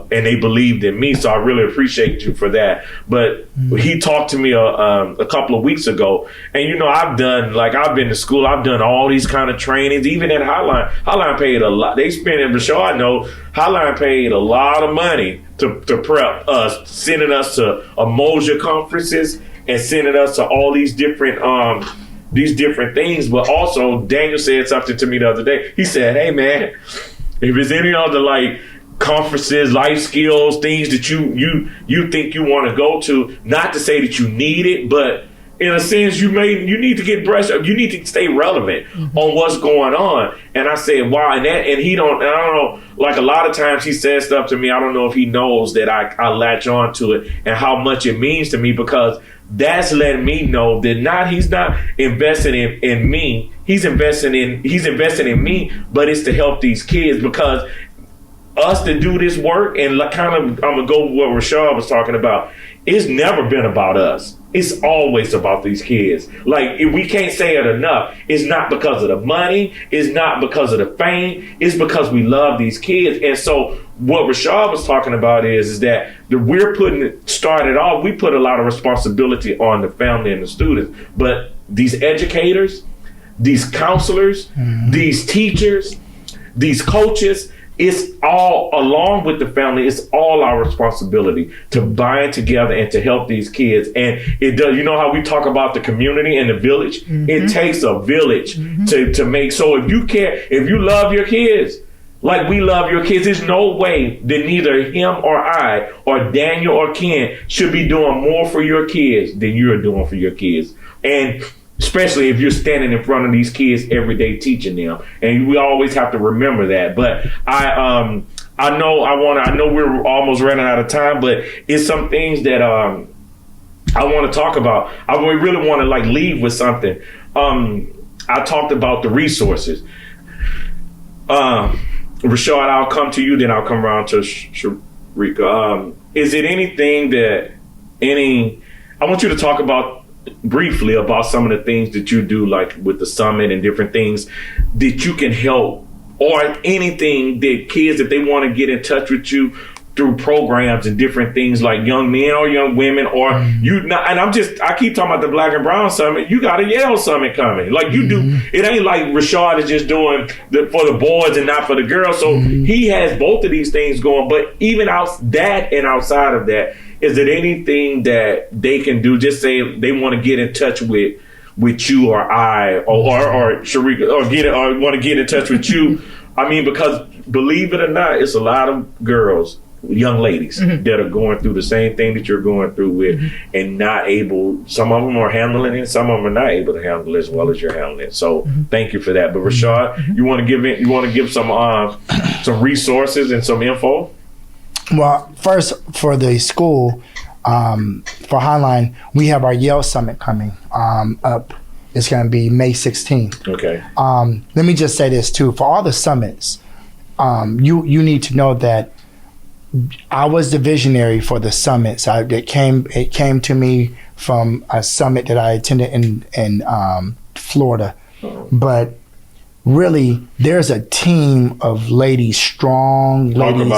and they believed in me. So I really appreciate you for that. But he talked to me a couple of weeks ago, and I've been to school, I've done all these kind of trainings, even at Highline paid a lot. They spent, and Rashad know, Highline paid a lot of money to prep us, sending us to Emoja conferences and sending us to all these different things. But also Daniel said something to me the other day. He said, hey man, if there's any other conferences, life skills, things that you think you want to go to, not to say that you need it, but in a sense you need to get brushed up. You need to stay relevant on what's going on. And I said, wow, and I don't know, a lot of times he says stuff to me, I don't know if he knows that I latch on to it and how much it means to me, because that's letting me know that he's not investing in me. He's investing in me, but it's to help these kids, because us to do this work, and I'm gonna go with what Rashad was talking about, it's never been about us. It's always about these kids. If we can't say it enough, it's not because of the money, it's not because of the fame, it's because we love these kids. And so what Rashad was talking about is that we put a lot of responsibility on the family and the students, but these educators, these counselors, these teachers, these coaches, it's all, along with the family, it's all our responsibility to bind together and to help these kids. And it does, how we talk about the community and the village? It takes a village to make. So if you love your kids, like we love your kids. There's no way that neither him or I or Daniel or Ken should be doing more for your kids than you're doing for your kids. And especially if you're standing in front of these kids every day teaching them. And we always have to remember that. But I know we're almost running out of time, but it's some things that I want to talk about. I really want to like leave with something. I talked about the resources. Rashad, I'll come to you, then I'll come around to Sherrick. Is it anything that I want you to talk about briefly about some of the things that you do, like with the summit and different things that you can help, or anything that kids, if they want to get in touch with you through programs and different things like young men or young women, or I keep talking about the Black and Brown Summit. You got a Yale Summit coming. Like you do. It ain't like Rashad is just doing for the boys and not for the girls. So he has both of these things going. But even outside of that, is there anything that they can do? Just say they want to get in touch with you or I or Sherrick or want to get in touch with you. I mean, because believe it or not, it's a lot of girls, young ladies that are going through the same thing that you're going through with and not able. Some of them are handling it, some of them are not able to handle it as well as you're handling it. So thank you for that. But Rashad, you want to give some resources and some info? Well, first for the school, for Highline, we have our Yale Summit coming up. It's going to be May 16th. Okay. Let me just say this too. For all the summits, you need to know that I was the visionary for the summits. It came to me from a summit that I attended in Florida. But really, there's a team of ladies, strong ladies,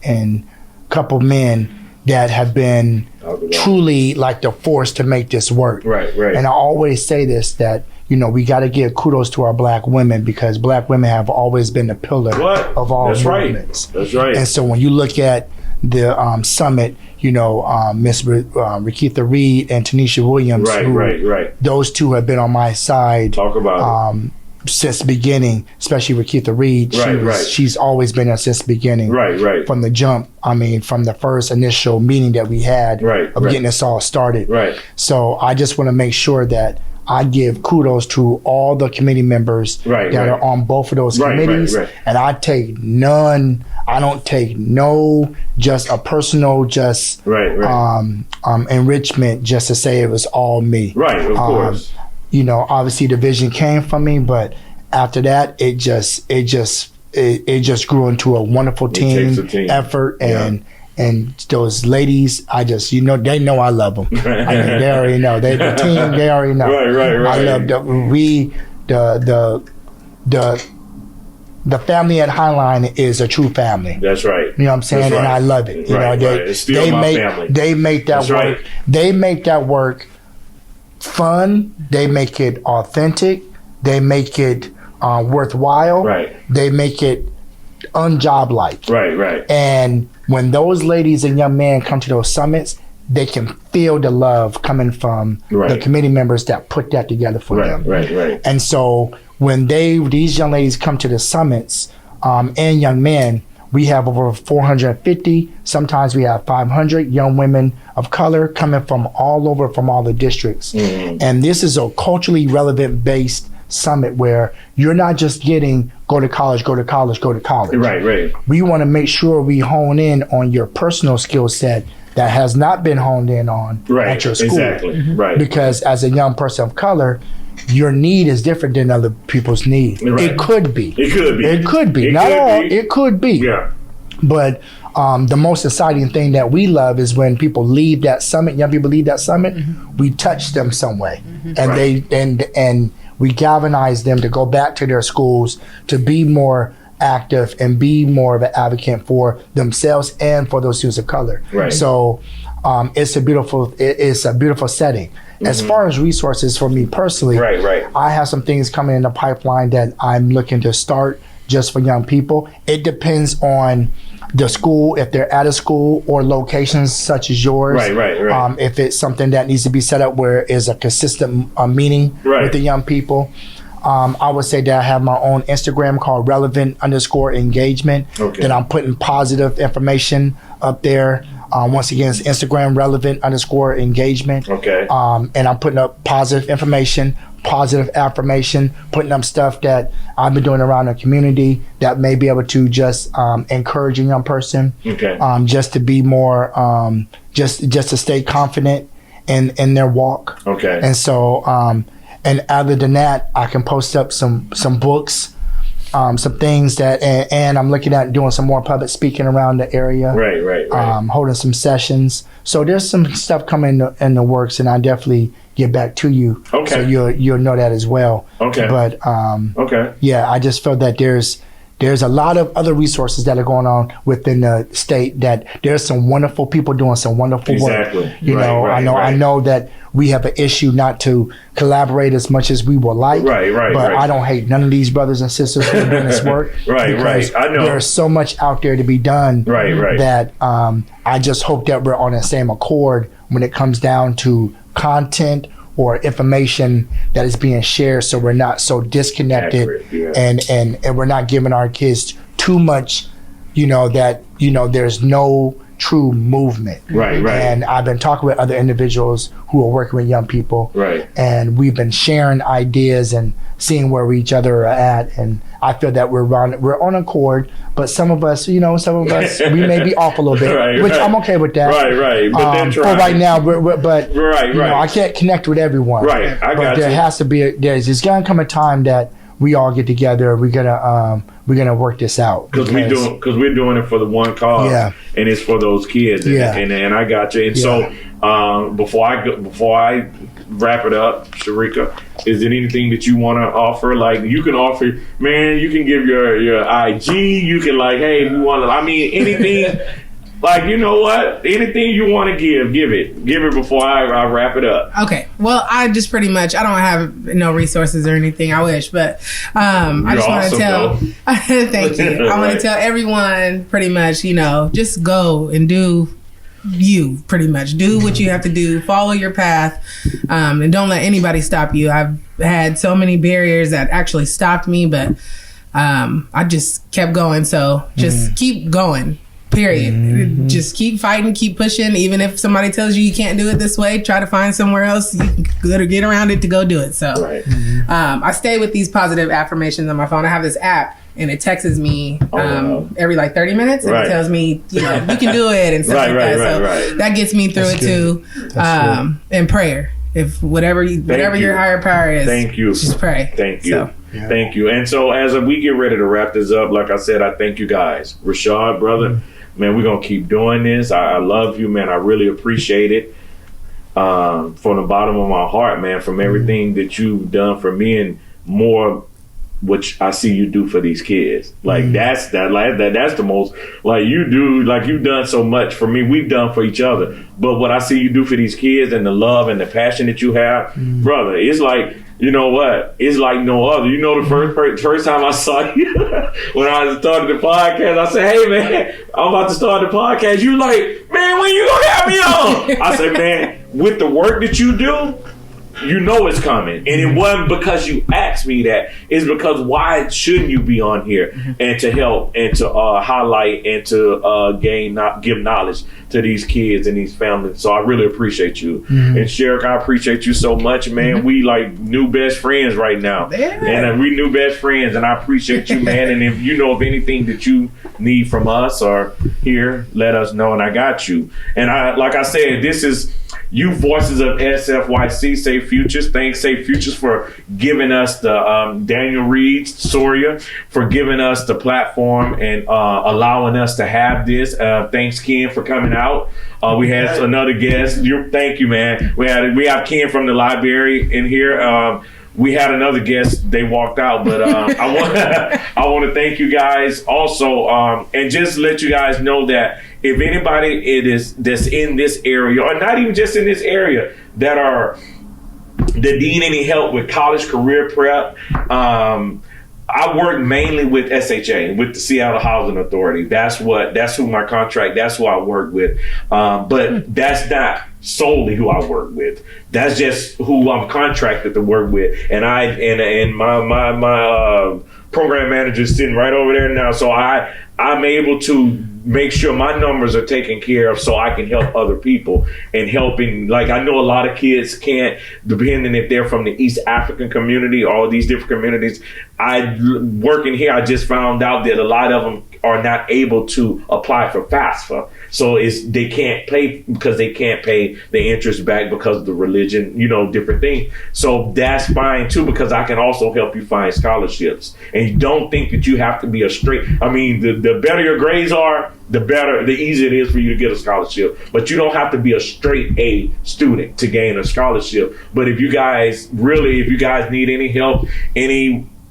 and couple men that have been truly like the force to make this work. Right. And I always say this, that we got to give kudos to our Black women, because Black women have always been the pillar of all movements. That's right. And so when you look at the summit, Miss Rhee Reed and Tanisha Williams, those two have been on my side. Talk about it. Since the beginning, especially with Rhee Reed, she's always been there since the beginning. From the jump. I mean, from the first initial meeting that we had of getting this all started. So I just want to make sure that I give kudos to all the committee members that are on both of those committees. And I take none. I don't take no, just a personal, enrichment just to say it was all me. Of course. Obviously the vision came from me, but after that, it just grew into a wonderful team effort, and those ladies, I just, they know I love them. They already know. The team, they already know. I love the family at Highline is a true family. That's right. You know what I'm saying? And I love it. It's still my family. They make that work. They make that work fun. They make it authentic. They make it worthwhile. They make it unjob-like. And when those ladies and young men come to those summits, they can feel the love coming from the committee members that put that together for them. And so when these young ladies come to the summits, and young men, we have over 450, sometimes we have 500 young women of color coming from all over, from all the districts. And this is a culturally relevant based summit where you're not just getting go to college. We want to make sure we hone in on your personal skill set that has not been honed in on at your school. Because as a young person of color, your need is different than other people's need. It could be. Not all. It could be. But the most exciting thing that we love is when people leave that summit, young people leave that summit, we touch them some way. And and we galvanize them to go back to their schools to be more active and be more of an advocate for themselves and for those students of color. So it's a beautiful setting. As far as resources for me personally, I have some things coming in the pipeline that I'm looking to start just for young people. It depends on the school, if they're at a school, or locations such as yours. If it's something that needs to be set up where is a consistent meeting with the young people. I would say that I have my own Instagram called relevant_engagement. Okay. That I'm putting positive information up there. Once again, it's Instagram relevant_engagement. Okay. And I'm putting up positive information, positive affirmation, putting up stuff that I've been doing around the community that may be able to just encourage a young person. Okay. Just to be more, just to stay confident in their walk. Okay. And so, and other than that, I can post up some books, some things that, and I'm looking at doing some more public speaking around the area. Right. Holding some sessions. So there's some stuff coming in the works, and I definitely get back to you. Okay. So you'll know that as well. Okay. But Okay. yeah, I just felt that there's a lot of other resources that are going on within the state, that there's some wonderful people doing some wonderful work. Exactly. I know that we have an issue not to collaborate as much as we would like. But I don't hate none of these brothers and sisters who are doing this work. Right. I know. There's so much out there to be done. Right. That I just hope that we're on the same accord when it comes down to content or information that is being shared, so we're not so disconnected. Accurate, yeah. and we're not giving our kids too much, that there's no true movement. Right. And I've been talking with other individuals who are working with young people. Right. And we've been sharing ideas and seeing where each other are at, and I feel that we're on accord. But some of us, we may be off a little bit, which I'm okay with that. Right. But then for right now, but I can't connect with everyone. Right. I got but there has to be. There's gonna come a time that we all get together. We're gonna work this out because we're doing it for the one cause. Yeah. And it's for those kids. And I got you. And so before I wrap it up, Sherrick, is there anything that you want to offer? Like, you can offer, man, you can give your IG, you can hey, we want to, anything, you know what? Anything you want to give it before I wrap it up. Okay. Well, I just pretty much, I don't have no resources or anything. I wish, but I just want to tell, thank you. I want to tell everyone pretty much, just go and do you, pretty much. Do what you have to do. Follow your path, and don't let anybody stop you. I've had so many barriers that actually stopped me, but I just kept going. So just keep going. Period. Just keep fighting, keep pushing. Even if somebody tells you can't do it this way, try to find somewhere else you can get around it to go do it. So I stay with these positive affirmations on my phone. I have this app, and it texts me every 30 minutes, and it tells me, you can do it and stuff like that. So that gets me through it too. And prayer. If whatever your higher power is, thank you. Just pray. Thank you. Thank you. And so as we get ready to wrap this up, like I said, I thank you guys. Rashad, brother, man, we're going to keep doing this. I love you, man. I really appreciate it. From the bottom of my heart, man, from everything that you've done for me and more, which I see you do for these kids. That's the most, you've done so much for me. We've done for each other. But what I see you do for these kids and the love and the passion that you have, brother, it's you know what? It's like no other. The first time I saw you when I started the podcast, I said, "Hey man, I'm about to start the podcast." You like, "Man, when you gonna have me on?" I said, "Man, with the work that you do, you know it's coming." And it wasn't because you asked me that. It's because why shouldn't you be on here and to help and to highlight and to give knowledge to these kids and these families. So I really appreciate you. And Sherrick, I appreciate you so much, man. We new best friends right now. And we new best friends, and I appreciate you, man. And if you know of anything that you need from us or here, let us know, and I got you. And like I said, this is you voices of SFYC, Safe Futures. Thanks, Safe Futures, for giving us the Daniel Reed, Soria, for giving us the platform and allowing us to have this. Thanks, Ken, for coming out. We had another guest. Thank you, man. We have Ken from the library in here. We had another guest. They walked out, but I want to thank you guys also, and just let you guys know that if anybody that's in this area, or not even just in this area, that need any help with college career prep, I work mainly with SHA, with the Seattle Housing Authority. That's who my contract. That's who I work with. But that's not solely who I work with. That's just who I'm contracted to work with. And my program manager is sitting right over there now. So I'm able to make sure my numbers are taken care of so I can help other people. And helping, like, I know a lot of kids can't, depending if they're from the East African community, all these different communities. Working here, I just found out that a lot of them are not able to apply for FAFSA. So they can't pay because they can't pay the interest back because of the religion, different things. So that's fine too, because I can also help you find scholarships. And you don't think that you have to be the better your grades are, the easier it is for you to get a scholarship. But you don't have to be a straight A student to gain a scholarship. But if you guys need any help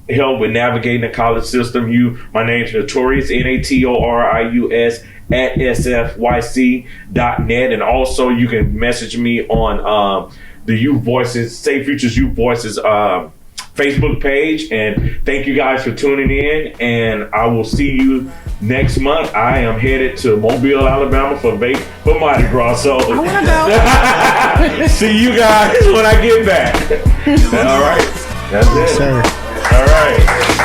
with navigating the college system, my name's Natorius, Natorius at SFYC.net. And also you can message me on the Youth Voices, SafeFutures Youth Voices Facebook page. And thank you guys for tuning in, and I will see you next month. I am headed to Mobile, Alabama for Mardi Gras. So I want to go. see you guys when I get back. All right. That's it. Sir. All right.